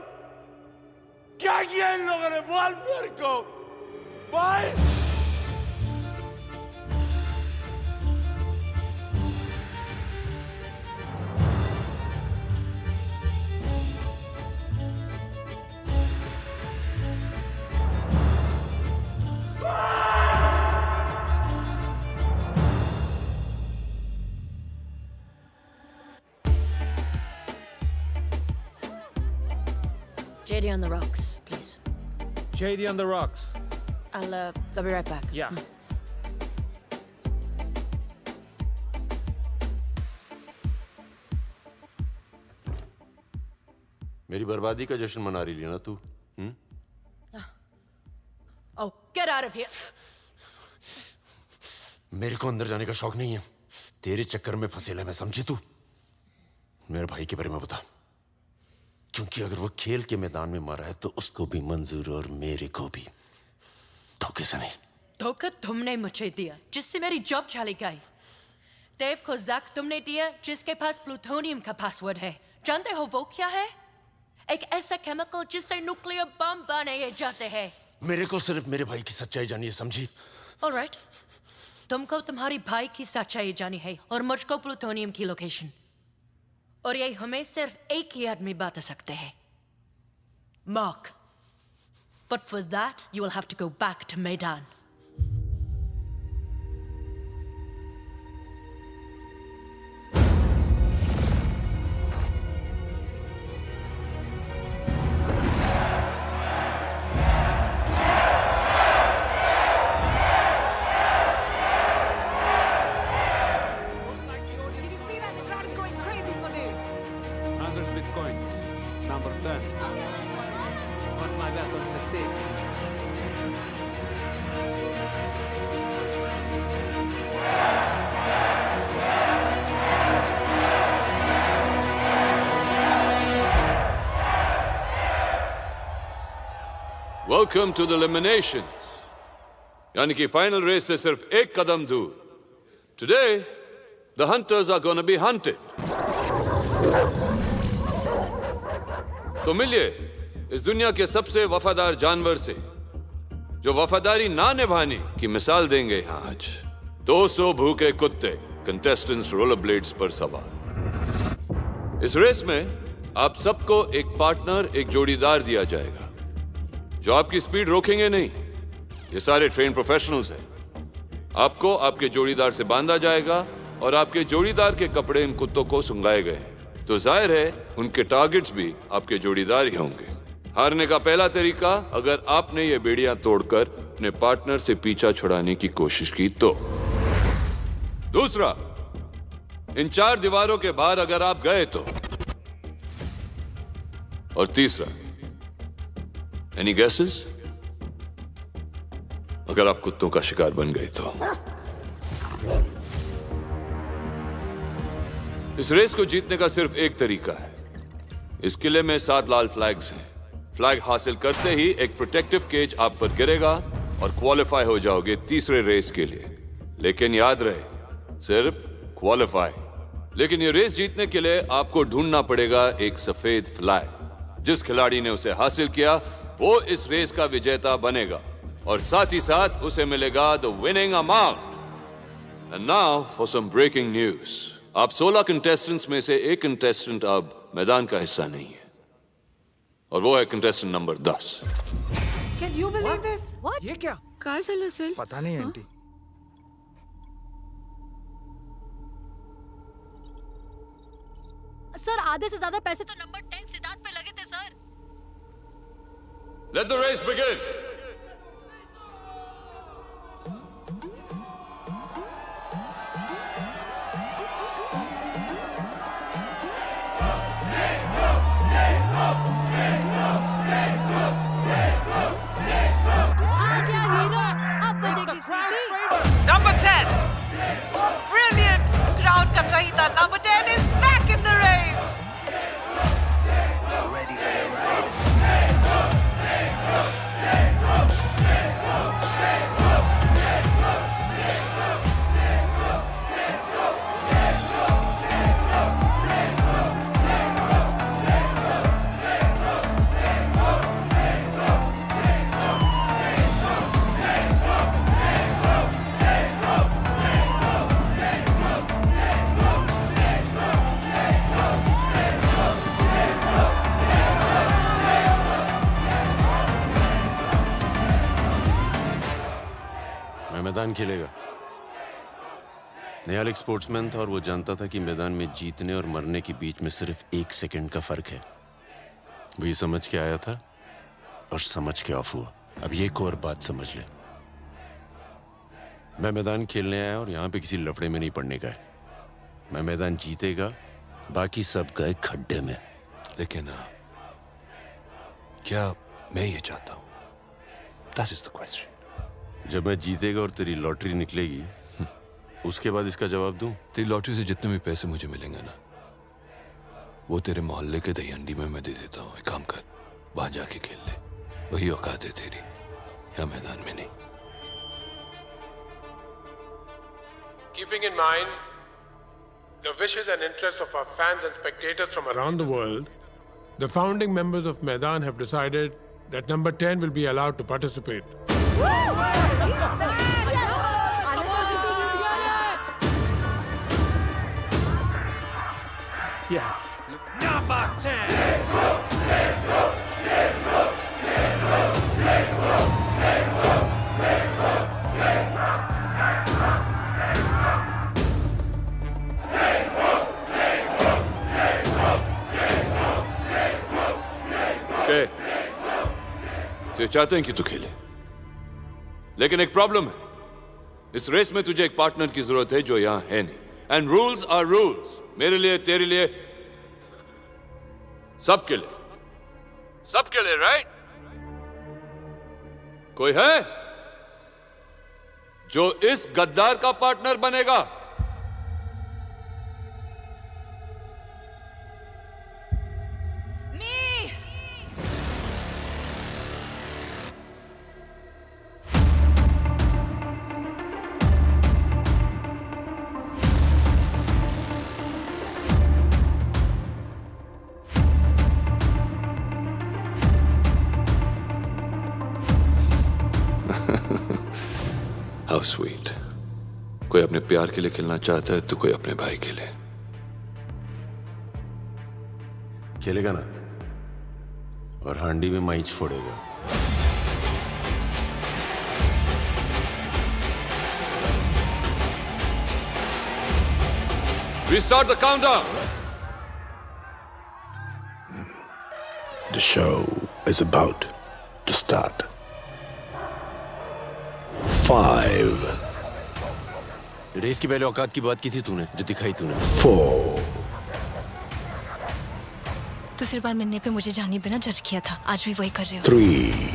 क्या किया इन लोगों ने? बोल मेरे को भाई। JD on the rocks, please. JD on the rocks. I'll be right back. Yeah. मेरी बर्बादी का जश्न मना रही है ना तू? Oh, get out of here. मेरे को अंदर जाने का शौक नहीं है। तेरे चक्कर में फंसेला मैं, समझी तू? मेरे भाई के बारे में बता, क्योंकि अगर वो खेल के मैदान में मरा है तो उसको भी मंजूर और मेरे को भी। धोखे से नहीं। धोखा तुमने मुझे दिया, जिससे मेरी जॉब चली गई। देव को जैक तुमने दिया, जिसके पास प्लूटोनियम का पासवर्ड है। जानते हो वो क्या है? एक ऐसा केमिकल जिससे न्यूक्लियर बम बनाए जाते हैं। मेरे को सिर्फ मेरे भाई की सच्चाई जानी है, समझी? ऑलराइट, तुमको तुम्हारी भाई की सच्चाई जानी है और मुझको प्लूटोनियम की लोकेशन। और ये हमें सिर्फ एक ही आदमी बता सकते हैं, mark. But for that, you will have to go back to Maidan. number 10. Want my bet on 15? Welcome to the elimination. यानी कि फाइनल रेस से सिर्फ एक कदम दूर. Today, the hunters are going to be hunted. तो मिलिए इस दुनिया के सबसे वफादार जानवर से, जो वफादारी ना निभाने की मिसाल देंगे यहाँ आज. 200 भूखे कुत्ते, कंटेस्टेंट्स रोलर ब्लेड्स पर सवार. इस रेस में आप सबको एक पार्टनर, एक जोड़ीदार दिया जाएगा, जो आपकी स्पीड रोकेंगे नहीं. ये सारे ट्रेन प्रोफेशनल्स हैं. आपको आपके जोड़ीदार से बांधा जाएगा और आपके जोड़ीदार के कपड़े इन कुत्तों को सुंघाए गए हैं. तो जाहिर है उनके टारगेट्स भी आपके जोड़ीदार ही होंगे. हारने का पहला तरीका, अगर आपने ये बेड़ियां तोड़कर अपने पार्टनर से पीछा छुड़ाने की कोशिश की तो. दूसरा, इन 4 दीवारों के बाहर अगर आप गए तो. और तीसरा, एनी गेसेस? अगर आप कुत्तों का शिकार बन गए तो. इस रेस को जीतने का सिर्फ एक तरीका है. इस किले में 7 लाल फ्लैग्स हैं. फ्लैग हासिल करते ही एक प्रोटेक्टिव केज आप पर गिरेगा और क्वालिफाई हो जाओगे तीसरे रेस के लिए. लेकिन याद रहे, सिर्फ क्वालिफाई. लेकिन ये रेस जीतने के लिए आपको ढूंढना पड़ेगा एक सफेद फ्लैग. जिस खिलाड़ी ने उसे हासिल किया वो इस रेस का विजेता बनेगा और साथ ही साथ उसे मिलेगा the winning amount. And now for some breaking news. आप 16 कंटेस्टेंट्स में से एक कंटेस्टेंट अब मैदान का हिस्सा नहीं है, और वो है contestant number 10. Can you believe this? What? ये क्या? काय झालं असेल? पता नहीं आंटी. सर, आधे से ज्यादा पैसे तो नंबर 10 सिद्धार्थ पे लगे थे sir. Let the race begin. Number 10. Oh, brilliant! Crowd ka chahita. Number 10 is back in the race. Ready for the ride? मैदान खेलेगा. निहाल एक स्पोर्ट्समैन था और वो जानता था कि मैदान में जीतने और मरने के बीच में सिर्फ 1 सेकंड का फर्क है. वो ये समझ के आया था और समझ के ऑफ हुआ. अब ये एक और बात समझ ले, मैं मैदान खेलने आया और यहाँ पे किसी लफड़े में नहीं पड़ने का है. मैं मैदान जीतेगा, बाकी सब गए खड्डे में. लेकिन क्या मैं ये चाहता हूँ? That is the question. जब मैं जीतेगा और तेरी लॉटरी निकलेगी, उसके बाद इसका जवाब दूं? तेरी लॉटरी से जितने भी पैसे मुझे मिलेंगे ना, वो तेरे मोहल्ले के दही अंडी में मैं दे देता हूँ. एक काम कर, वहां जाके खेल ले. वही औकात है तेरी, या मैदान में नहीं. Keeping in mind the wishes and interests of our fans and spectators from around the world, the founding members of Maidan have decided that number 10 will be allowed to participate. Yes. Number 10! Okay. तो ये चाहते हैं कि तू खेले, लेकिन एक problem है. इस रेस में तुझे एक पार्टनर की जरूरत है जो यहां है नहीं. And rules are rules. मेरे लिए, तेरे लिए, सबके लिए. सबके लिए, राइट? कोई है जो इस गद्दार का पार्टनर बनेगा? How sweet. कोई अपने प्यार के लिए खेलना चाहता है तो कोई अपने भाई के लिए। खेलेगा ना, और हांडी में माइच फोड़ेगा। Restart the countdown. The show is about to start. 5. Race की पहले औकात की बात की थी तूने, जो दिखाई तूने। 4. दूसरी बार मिलने पे मुझे जाने बिना जज किया था, आज भी वही कर रहे हो। 3.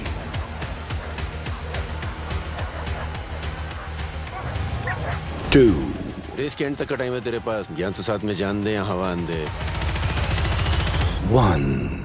2. रेस के एंड तक का टाइम है तेरे पास, ज्ञान तो साथ में जान दे या हवा आंदे। 1.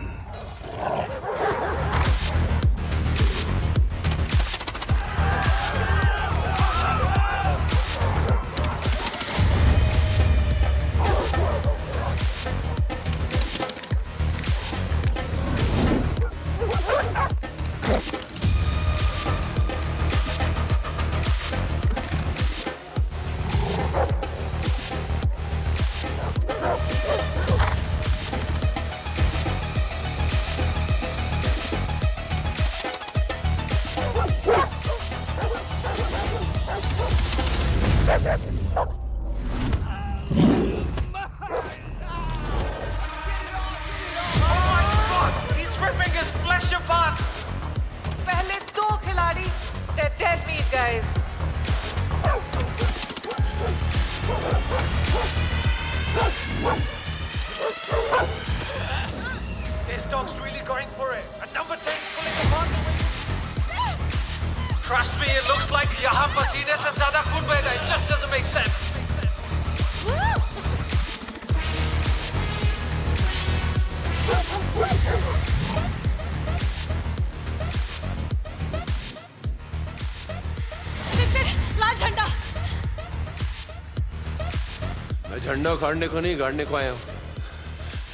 झंडा उखाड़ने को नहीं, गाड़ने को आया हूं।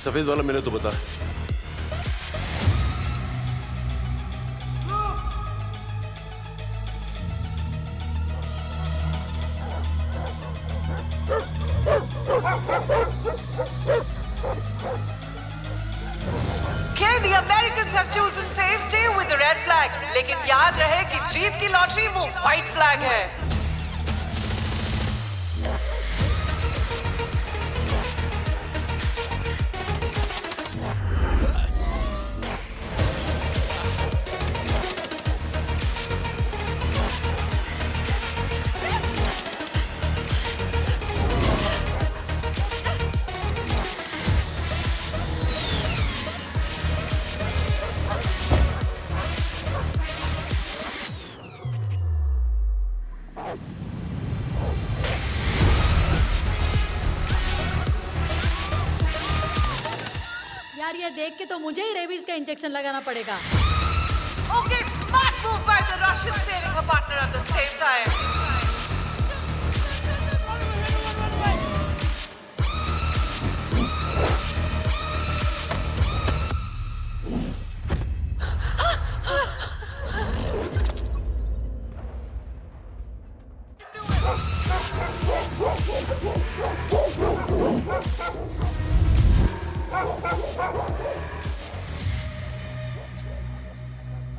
सफेद वाला मैंने तो बता। Okay, the Americans have chosen safety with the red flag. लेकिन याद रहे कि जीत की लॉटरी वो व्हाइट फ्लैग है। यार ये देख के तो मुझे ही रेबीज का इंजेक्शन लगाना पड़ेगा। Okay, smart move by the Russian saving her partner at the same time.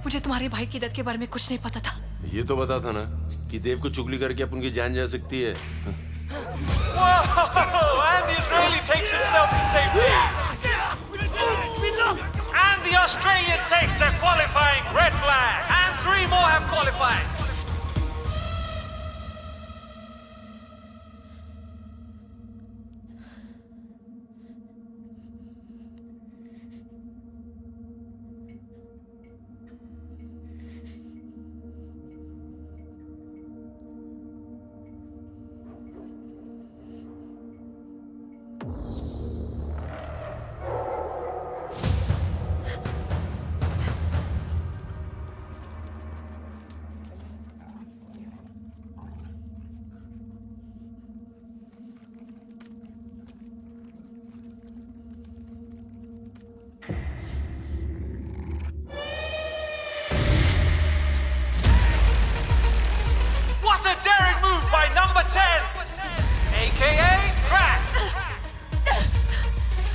मुझे तुम्हारे भाई की डेथ के बारे में कुछ नहीं पता था। ये तो बता था ना कि देव को चुगली करके अपन की जान जा सकती है। Whoa! And the Israeli takes himself to safety. And the Australian takes their qualifying red flag. And 3 more have qualified.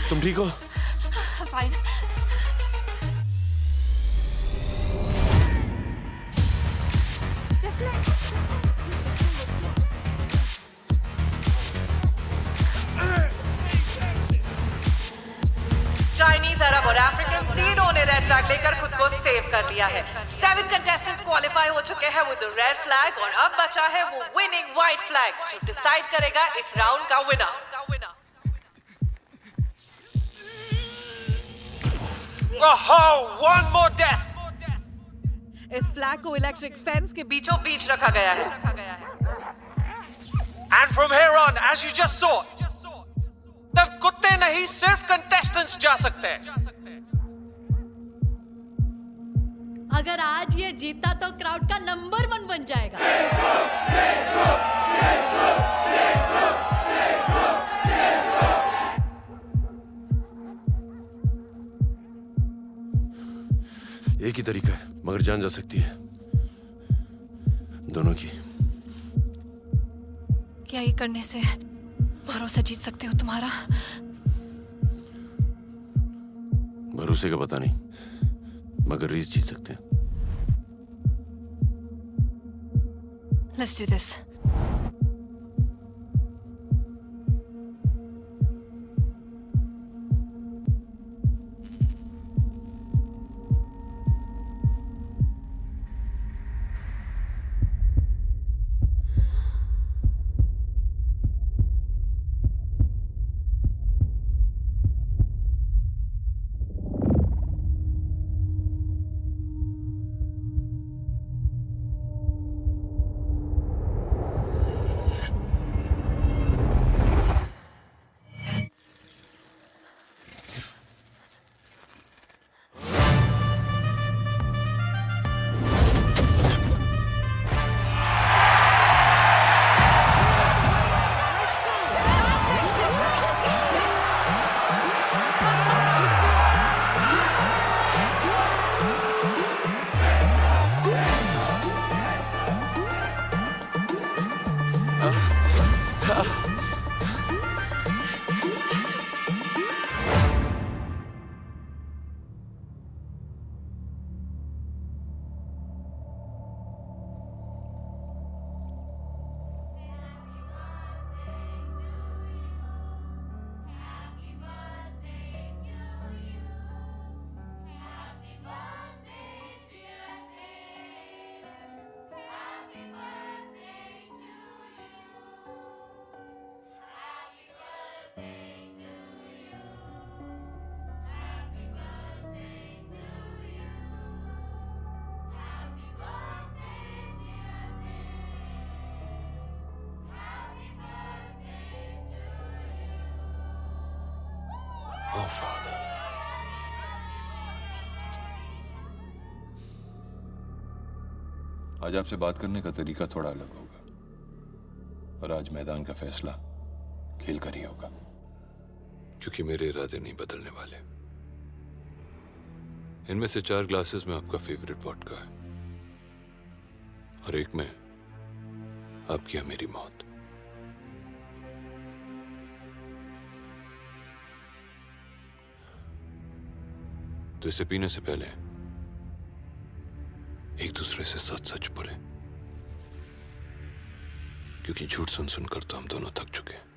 तुम ठीक हो? Fine. चाइनीज, अरब और अफ्रीकन तीनों ने रेड फ्लैग लेकर खुद को सेव कर लिया है। 7 कंटेस्टेंट्स क्वालिफाई हो चुके हैं विद द रेड फ्लैग और अब बचा है वो विनिंग व्हाइट फ्लैग जो डिसाइड करेगा इस राउंड का विनर। One more death. इस फ्लैग को इलेक्ट्रिक फेंस के बीचों बीच रखा गया है। And from here on, as you just saw, दर्द कुत्ते नहीं सिर्फ कंटेस्टेंट्स जा सकते हैं। अगर आज ये जीता तो क्राउड का नंबर 1 बन जाएगा। एक ही तरीका है मगर जान जा सकती है दोनों की। क्या ये करने से भरोसा जीत सकते हो तुम्हारा? भरोसे का पता नहीं मगर रीस जीत सकते हैं। Let's do this. Oh, Father. आज आपसे बात करने का तरीका थोड़ा अलग होगा और आज मैदान का फैसला खेल कर ही होगा। क्योंकि मेरे इरादे नहीं बदलने वाले। इनमें से 4 ग्लासेस में आपका फेवरेट वोडका है और एक में आपकी या मेरी मौत। तो इसे पीने से पहले एक दूसरे से सच सच बोले, क्योंकि झूठ सुन सुनकर तो हम दोनों थक चुके हैं।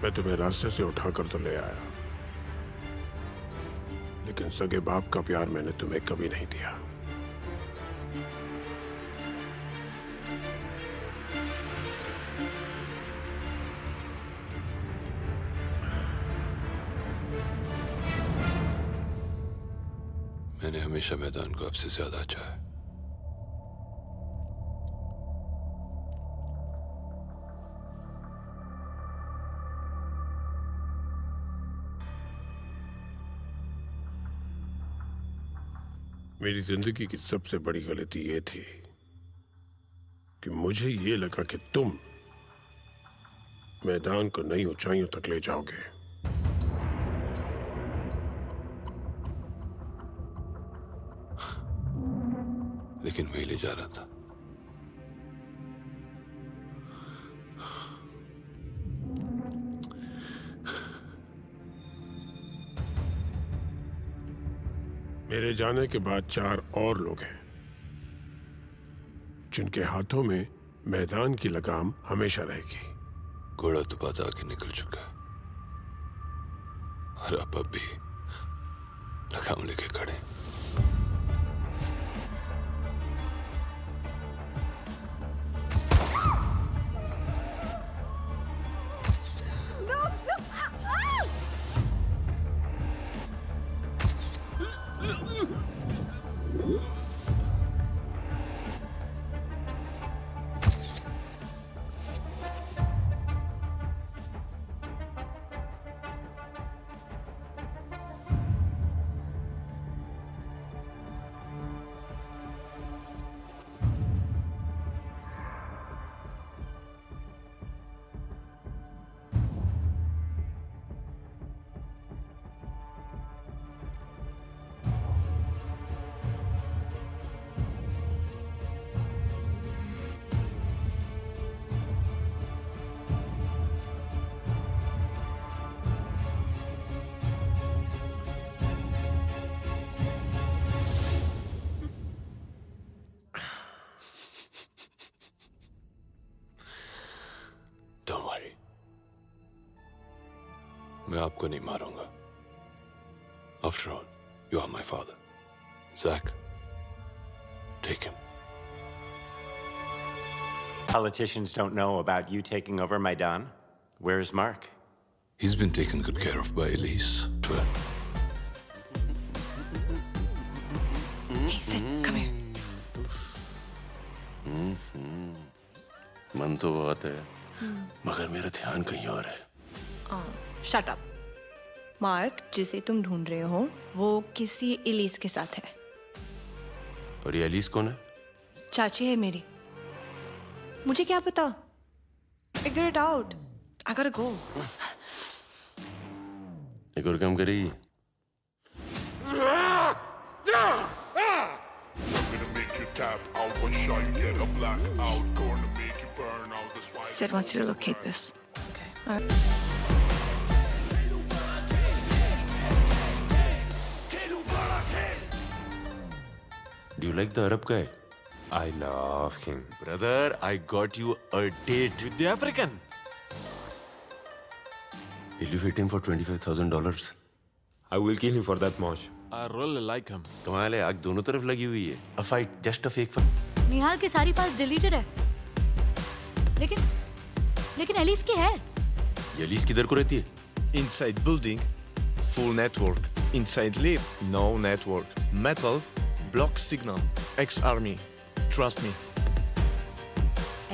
मैं तुम्हें रास्ते से उठाकर तो ले आया, लेकिन सगे बाप का प्यार मैंने तुम्हें कभी नहीं दिया। मैंने हमेशा मैदान को आपसे ज्यादा चाहा है। मेरी जिंदगी की सबसे बड़ी गलती ये थी कि मुझे ये लगा कि तुम मैदान को नई ऊंचाइयों तक ले जाओगे। लेकिन वही ले जा रहा था। मेरे जाने के बाद 4 और लोग हैं जिनके हाथों में मैदान की लगाम हमेशा रहेगी। घोड़ा तो बात आगे निकल चुका है और आप अब भी लगाम लेके खड़े। मैं आपको नहीं मारूंगा। After all, you are my father. Zach, take him. Politicians don't know about you taking over Maidan. Where is Mark? He's been taken good care of by Elise. Hey, sit. Come here. मन तो बहुत है, मगर मेरा ध्यान कहीं और है। Shut up. मार्क जिसे तुम ढूंढ रहे हो वो किसी एलिस के साथ है। और ये एलिस कौन है? चाची है मेरी। मुझे क्या पता? Figure it out. I gotta go. एक और काम करेगी? Sid wants you to locate this. Okay. Do you like the Arab guy? I love him. Brother, I got you a date. With the African? Will you hit him for $25,000? I will kill him for that much. I really like him. कमाल है, आग दोनों तरफ लगी हुई है। A fight, just a fake fight. निहाल की सारी फाइल्स डिलीटेड है। लेकिन एलिस की है। ये एलिस किधर को रहती है? Inside building, full network. Inside lift, no network. Metal, block signal. Ex-army. Trust me.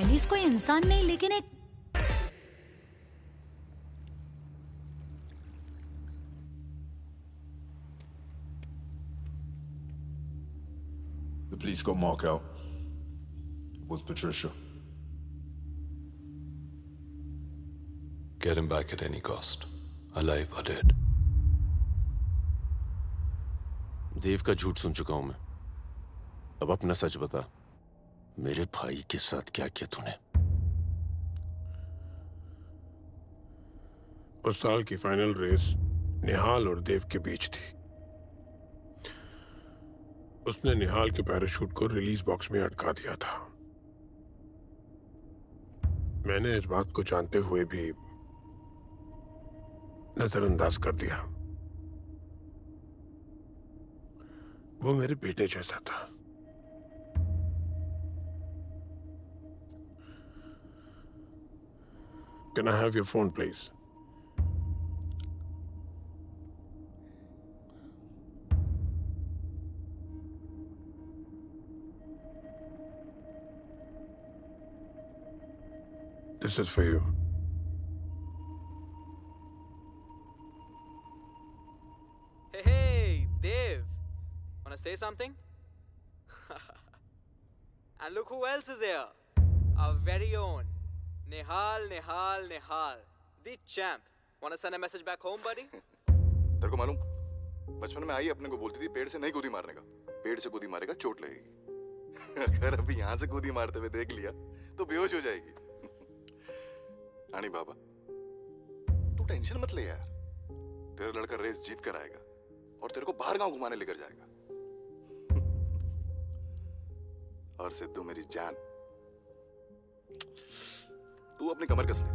Alice कोई इंसान नहीं लेकिन एक The police got Mark out. It was Patricia. Get him back at any cost. Alive or dead. देव का झूठ सुन चुका हूं मैं। अब अपना सच बता। मेरे भाई के साथ क्या किया तूने? उस साल की फाइनल रेस निहाल और देव के बीच थी। उसने निहाल के पैराशूट को रिलीज बॉक्स में अटका दिया था। मैंने इस बात को जानते हुए भी नजरअंदाज कर दिया। वो मेरे बेटे जैसा था। Can I have your phone, please? This is for you. Hey, Dev. Wanna say something? And look who else is here. Our very own Nihal, the champ. Wanna send a message back home, buddy? तेरे को मालूम, बचपन में आई अपने को बोलती थी पेड़ से नहीं कूदी मारने का, पेड़ से कूदी मारेगा चोट लगेगी। अगर अभी यहाँ से कूदी मारते हुए देख लिया तो बेहोश हो जाएगी। आनी बाबा, तू टेंशन मत ले यार, तेरा लड़का रेस जीत कर आएगा और तेरे को बाहर गांव घुमाने लेकर जाएगा। और सिद्धू मेरी जान, तू अपनी कमर कस ले,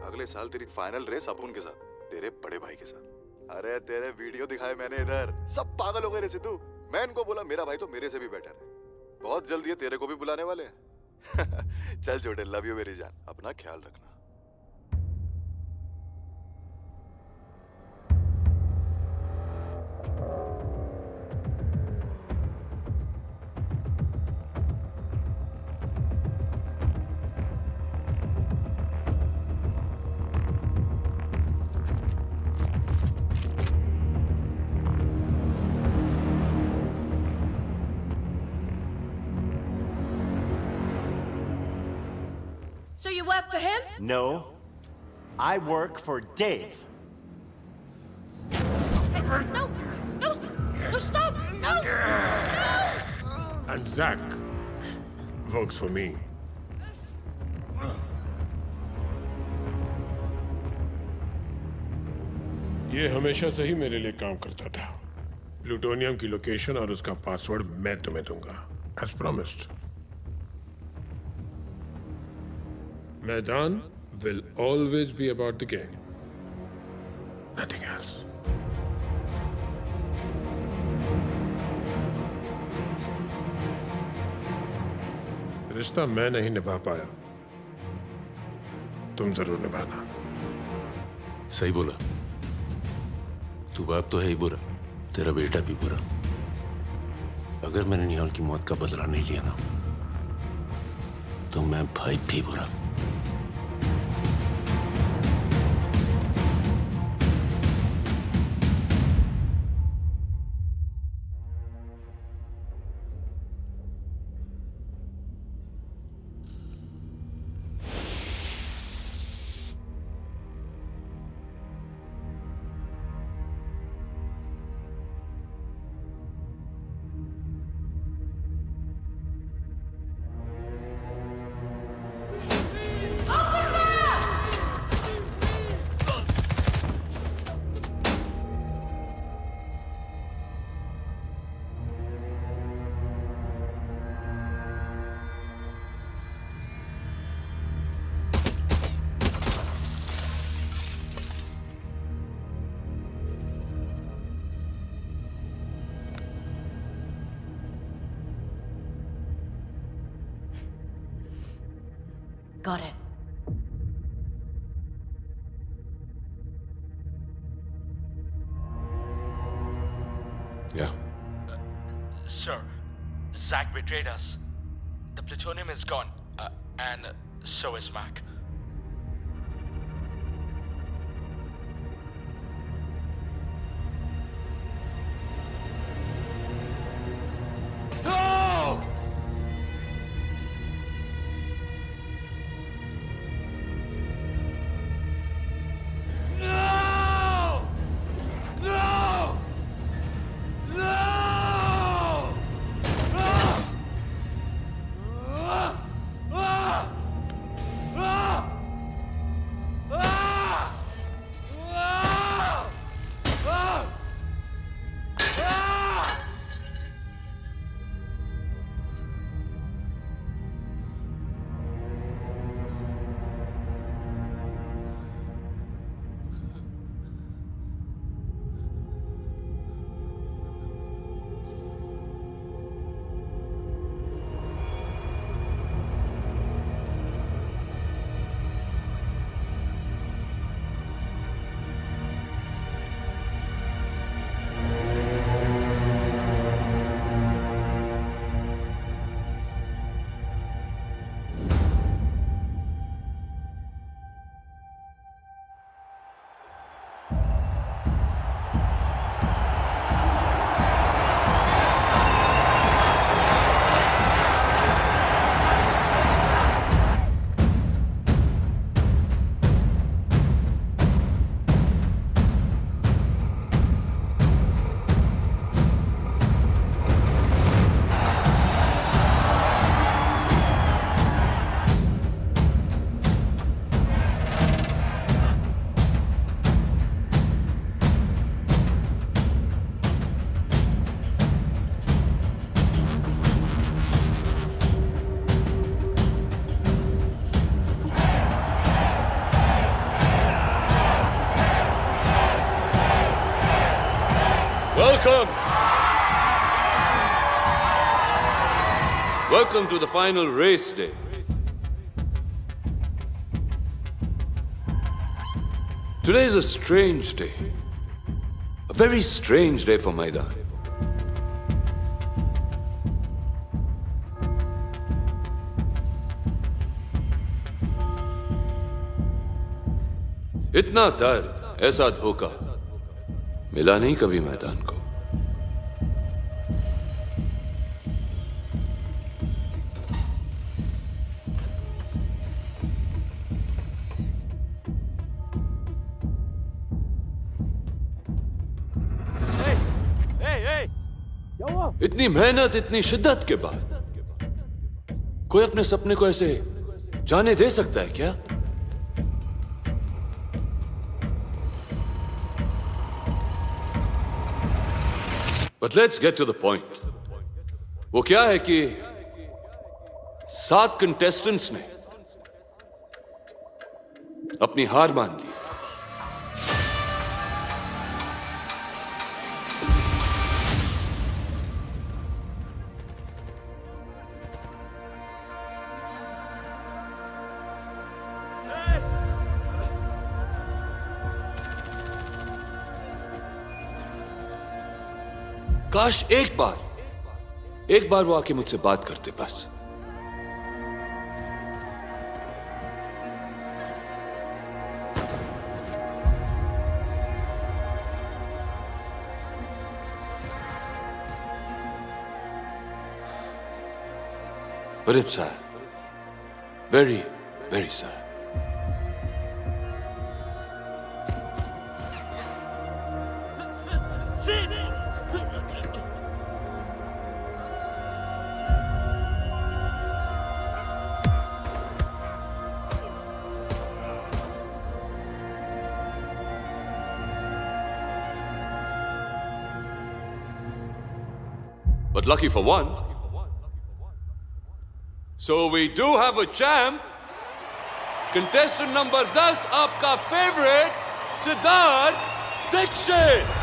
अगले साल तेरी फाइनल रेस अपुन के साथ, तेरे बड़े भाई के साथ। अरे तेरे वीडियो दिखाए मैंने इधर, सब पागल हो गए रे सिद्धू। मैं इनको बोला मेरा भाई तो मेरे से भी बेटर है, बहुत जल्दी ये तेरे को भी बुलाने वाले हैं। चल छोटे, लव यू मेरी जान, अपना ख्याल रखना। So you work for him? No, I work for Dave. No, stop! No! And Zach works for me. ये हमेशा से ही मेरे लिए काम करता था। प्लूटोनियम की लोकेशन और उसका पासवर्ड मैं तुम्हें दूंगा, as promised. मैदान will always be about the game, nothing else. रिश्ता मैं नहीं निभा पाया, तुम जरूर निभाना। सही बोला, तू बाप तो है ही बुरा, तेरा बेटा भी बुरा। अगर मैंने निहाल की मौत का बदला नहीं लिया ना, तो मैं भाई भी बुरा। Got it. Yeah. Sir, Zach betrayed us. The plutonium is gone, and so is Mac. Ah! welcome to the final race day. Today is a strange day. A very strange day for Maidan. इतना दर्द, ऐसा धोखा मिला नहीं कभी मैदान को। इतनी मेहनत, इतनी शिद्दत के बाद कोई अपने सपने को ऐसे जाने दे सकता है क्या? But let's get to the point. वो क्या है कि 7 कंटेस्टेंट्स ने अपनी हार मान ली। काश एक बार वो आके मुझसे बात करते बस। But it's sad. Very, very sad. But lucky for one, so we do have a champ. Contestant number 10, आपका favorite, Siddharth Dixit.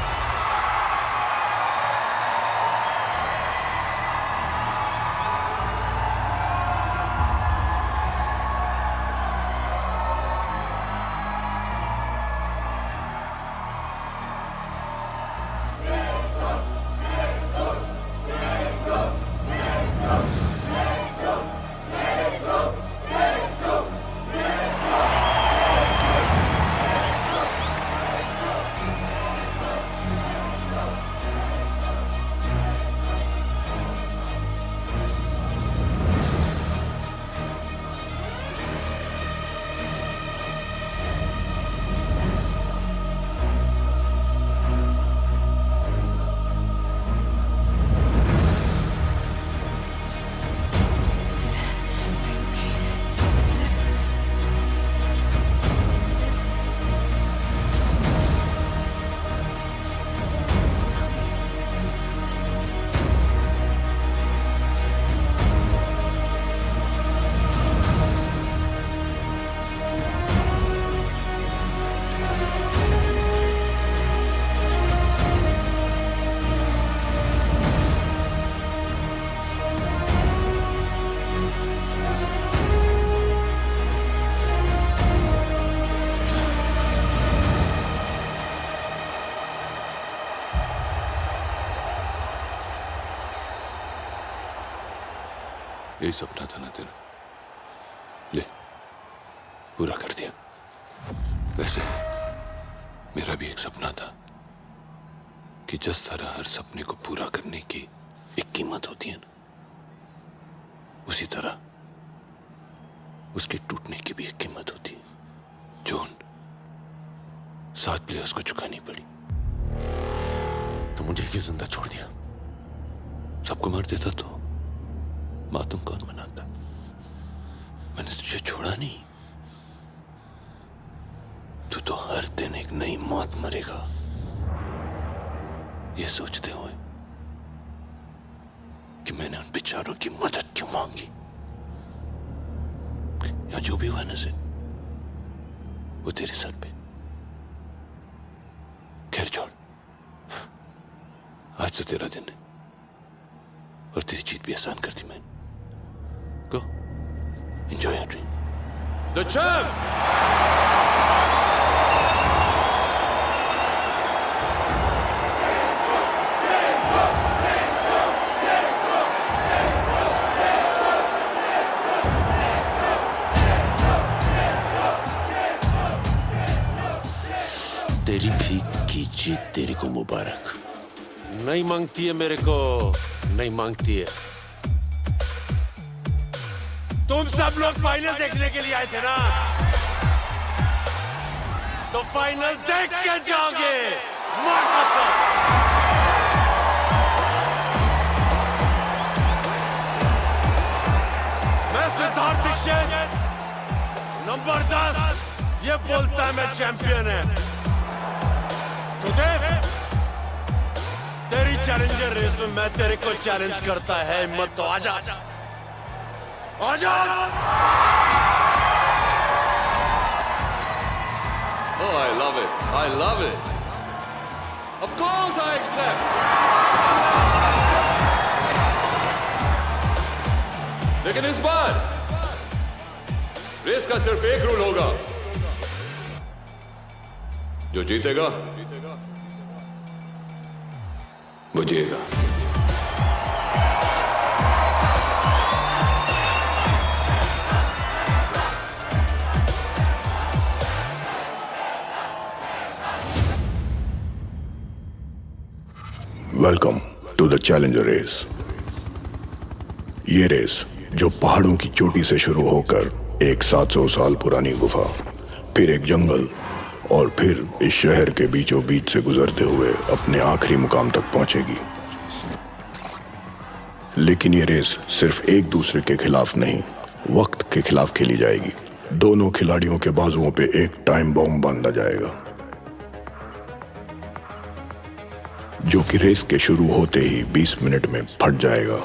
यही सपना था ना तेरा, ले पूरा कर दिया। वैसे मेरा भी एक सपना था कि जिस तरह हर सपने को पूरा करने की एक कीमत होती है ना, उसी तरह उसके टूटने की भी एक कीमत होती है, जो उन 7 प्लेयर्स को चुकानी पड़ी। तो मुझे क्यों जिंदा छोड़ दिया? सबको मार देता तो मातम कौन मनाता? मैंने तुझे छोड़ा नहीं। तू तो हर दिन एक नई मौत मरेगा, ये सोचते हुए कि मैंने उन बेचारों की मदद क्यों मांगी। या जो भी हुआ नज़र, वो तेरे सर पे। खैर छोड़, आज तो तेरा दिन है और तेरी जीत भी आसान कर दी मैंने। Go. Enjoy your dream. The champ! तेरी भीख की जीत तेरे को मुबारक। नहीं मांगती है मेरे को, नहीं मांगती है। तुम सब लोग फाइनल देखने के लिए आए थे ना, तो फाइनल देख के जाओगे। मार कसम। मैं सिद्धार्थ दीक्षित, नंबर 10, ये बोलता है मैं चैंपियन है। तो देव, तेरी चैलेंजर रेस में मैं तेरे को चैलेंज करता है, हिम्मत तो आजा आजा। Oh, I love it. I love it. Of course I accept. लेकिन इस बार रेस का सिर्फ एक रूल होगा, जो जीतेगा वो जिएगा। Welcome to the challenger race. ये रेस जो पहाड़ों की चोटी से शुरू होकर एक 700 साल पुरानी गुफा, फिर एक जंगल और फिर इस शहर के बीचों बीच से गुजरते हुए अपने आखिरी मुकाम तक पहुंचेगी। लेकिन ये रेस सिर्फ एक दूसरे के खिलाफ नहीं, वक्त के खिलाफ खेली जाएगी। दोनों खिलाड़ियों के बाजुओं पे एक टाइम बॉम्ब बांधा जाएगा, जो कि रेस के शुरू होते ही 20 मिनट में फट जाएगा।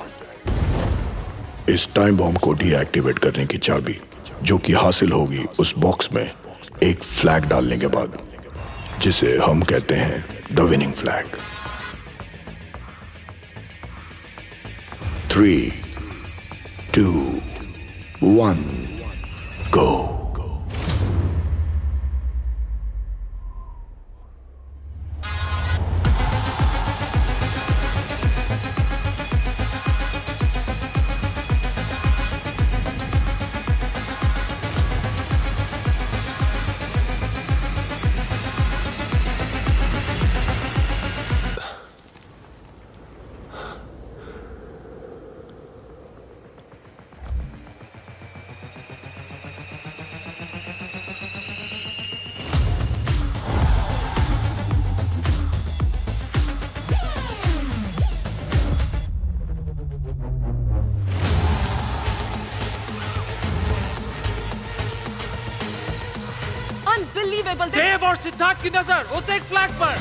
इस टाइम बॉम्ब को डीएक्टिवेट करने की चाबी, जो कि हासिल होगी उस बॉक्स में एक फ्लैग डालने के बाद, जिसे हम कहते हैं द विनिंग फ्लैग। 3, 2, 1, गो। देव और सिद्धार्थ की नजर उस एक फ्लैग पर।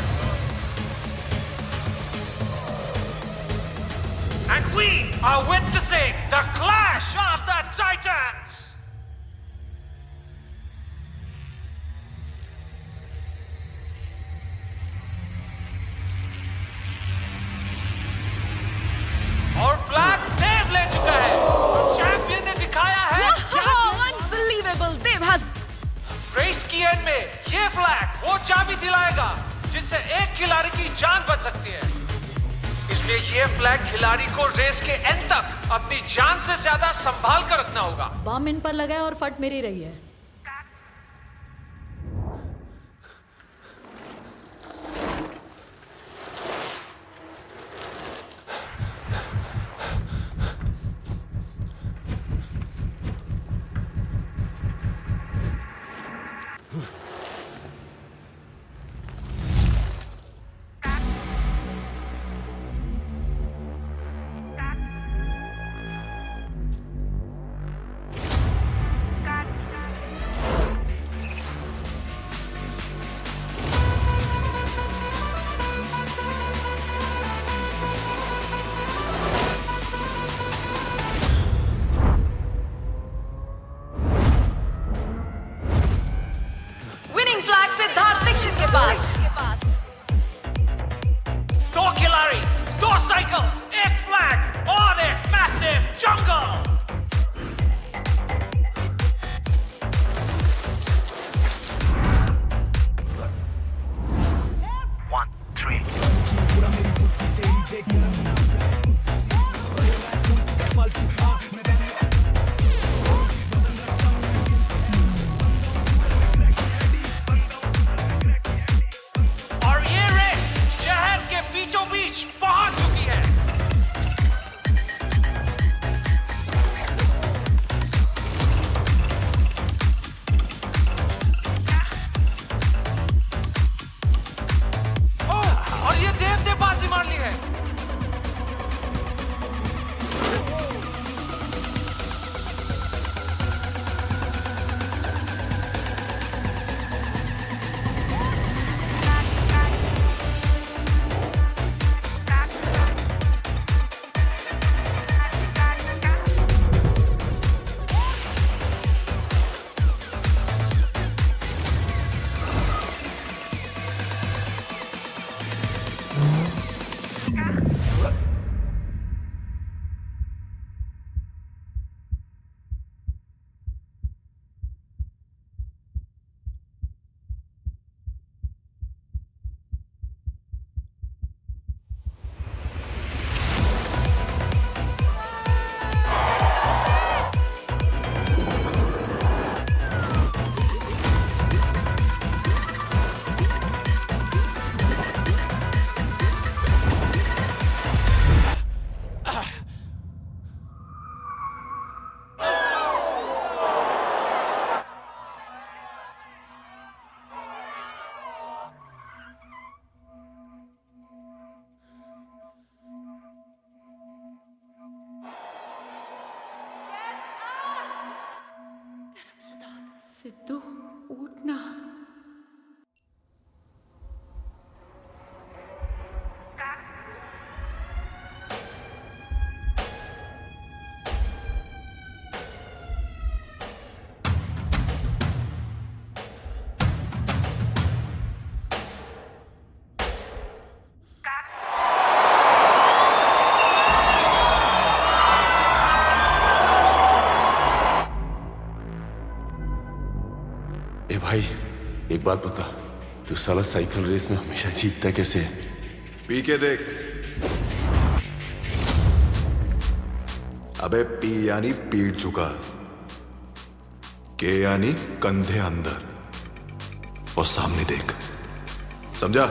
And we are witnessing the clash of the titans. और फ्लैग देव ले चुका है। चैंपियन ने दिखाया है। Unbelievable! Dev has रेस की एंड में ये फ्लैग वो चाबी दिलाएगा जिससे एक खिलाड़ी की जान बच सकती है। इसलिए ये फ्लैग खिलाड़ी को रेस के एंड तक अपनी जान से ज्यादा संभाल कर रखना होगा। बम इन पर लगा है और फट मेरी रही है। सिद्धू उठना। ए भाई, एक बात बता, तू साला साइकिल रेस में हमेशा जीतता कैसे है? पी के देख। अबे पी यानी पीठ झुका, के यानी कंधे अंदर और सामने देख, समझा?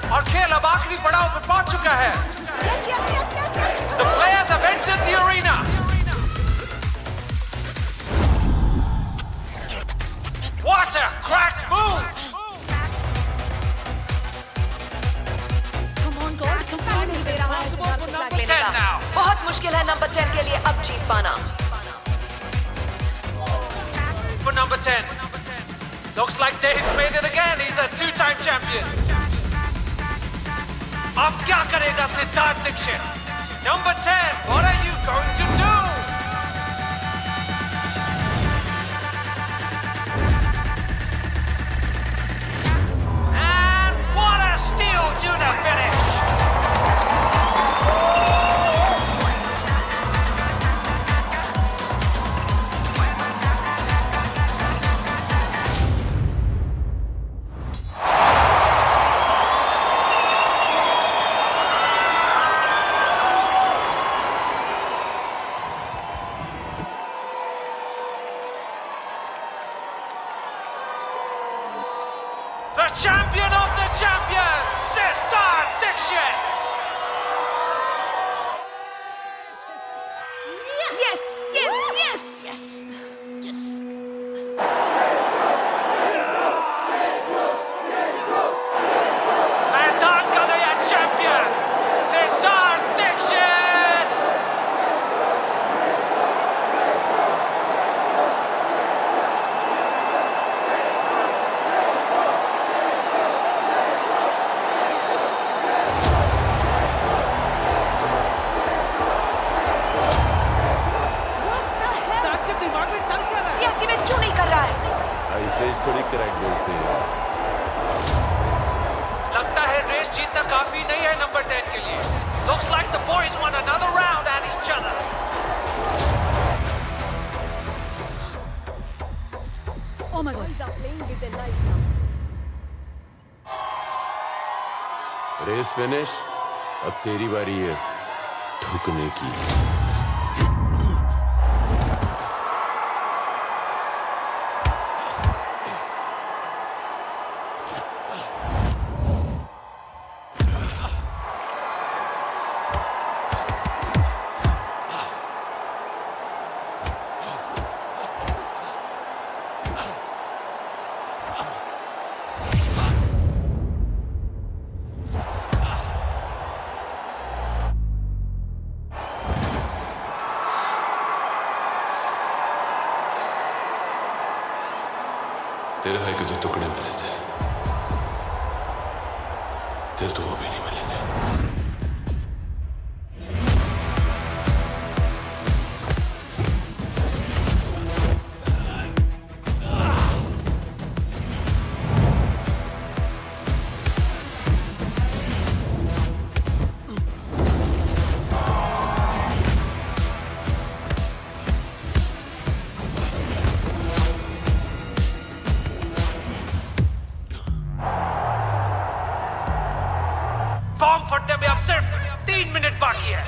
और खेल अब आखिरी पड़ाव पर पहुंच चुका है। The players have entered the arena. What a crack move! बहुत मुश्किल है नंबर 10 के लिए अब जीत पाना। For number 10, looks like Dave's made it again. He's a two-time champion. अब क्या करेगा Siddharth Dixit? Number 10, what are you going to do? And what a steal to the finish! The champion of the champions, Siddharth Dixit! Yes! Yes! Yes! Yes! Yes! मैदान का नया champion, Siddharth Dixit! Deactivate क्यों नहीं कर रहा है? ऐसे थोड़ी क्रैक बोलते हैं। लगता है रेस जीतना काफी नहीं है नंबर 10 के लिए। Looks like the boys won another round at each other. Oh my God! Are playing with their lives now. Race finish, अब तेरी बारी है ठुकने की। तेरे भाई को जो टुकड़े मिले थे, तेरे तो वो भी नहीं मिलेंगे। बॉम्ब फटने में अब सिर्फ 3 मिनट बाकी है।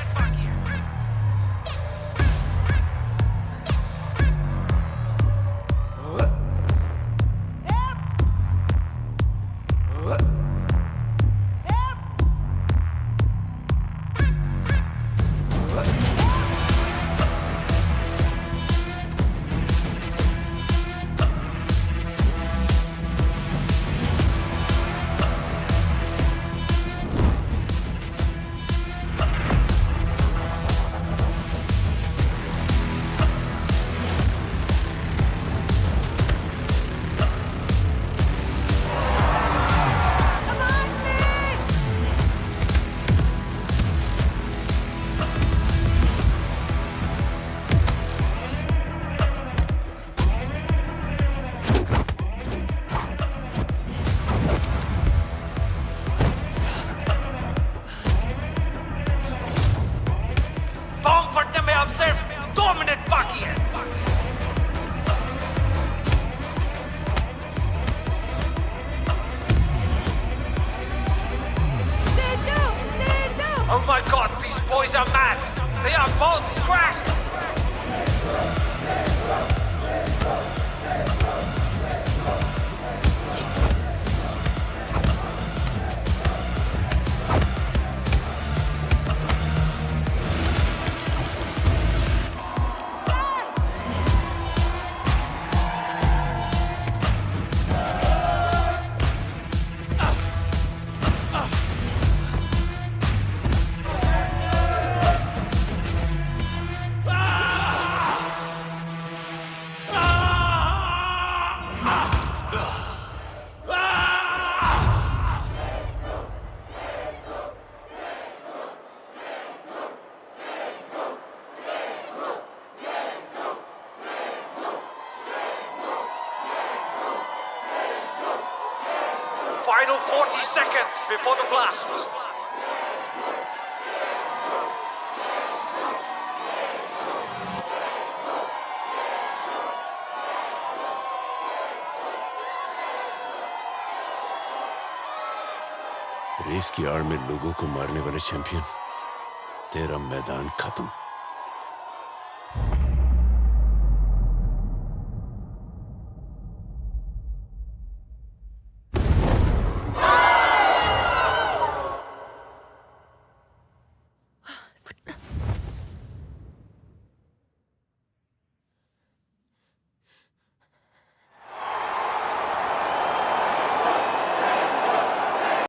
Oh my god, these boys are mad! They are both cracked! Final 40 seconds before the blast. Race की आड़ में लोगों को मारने वाले चैंपियन, तेरा मैदान खत्म।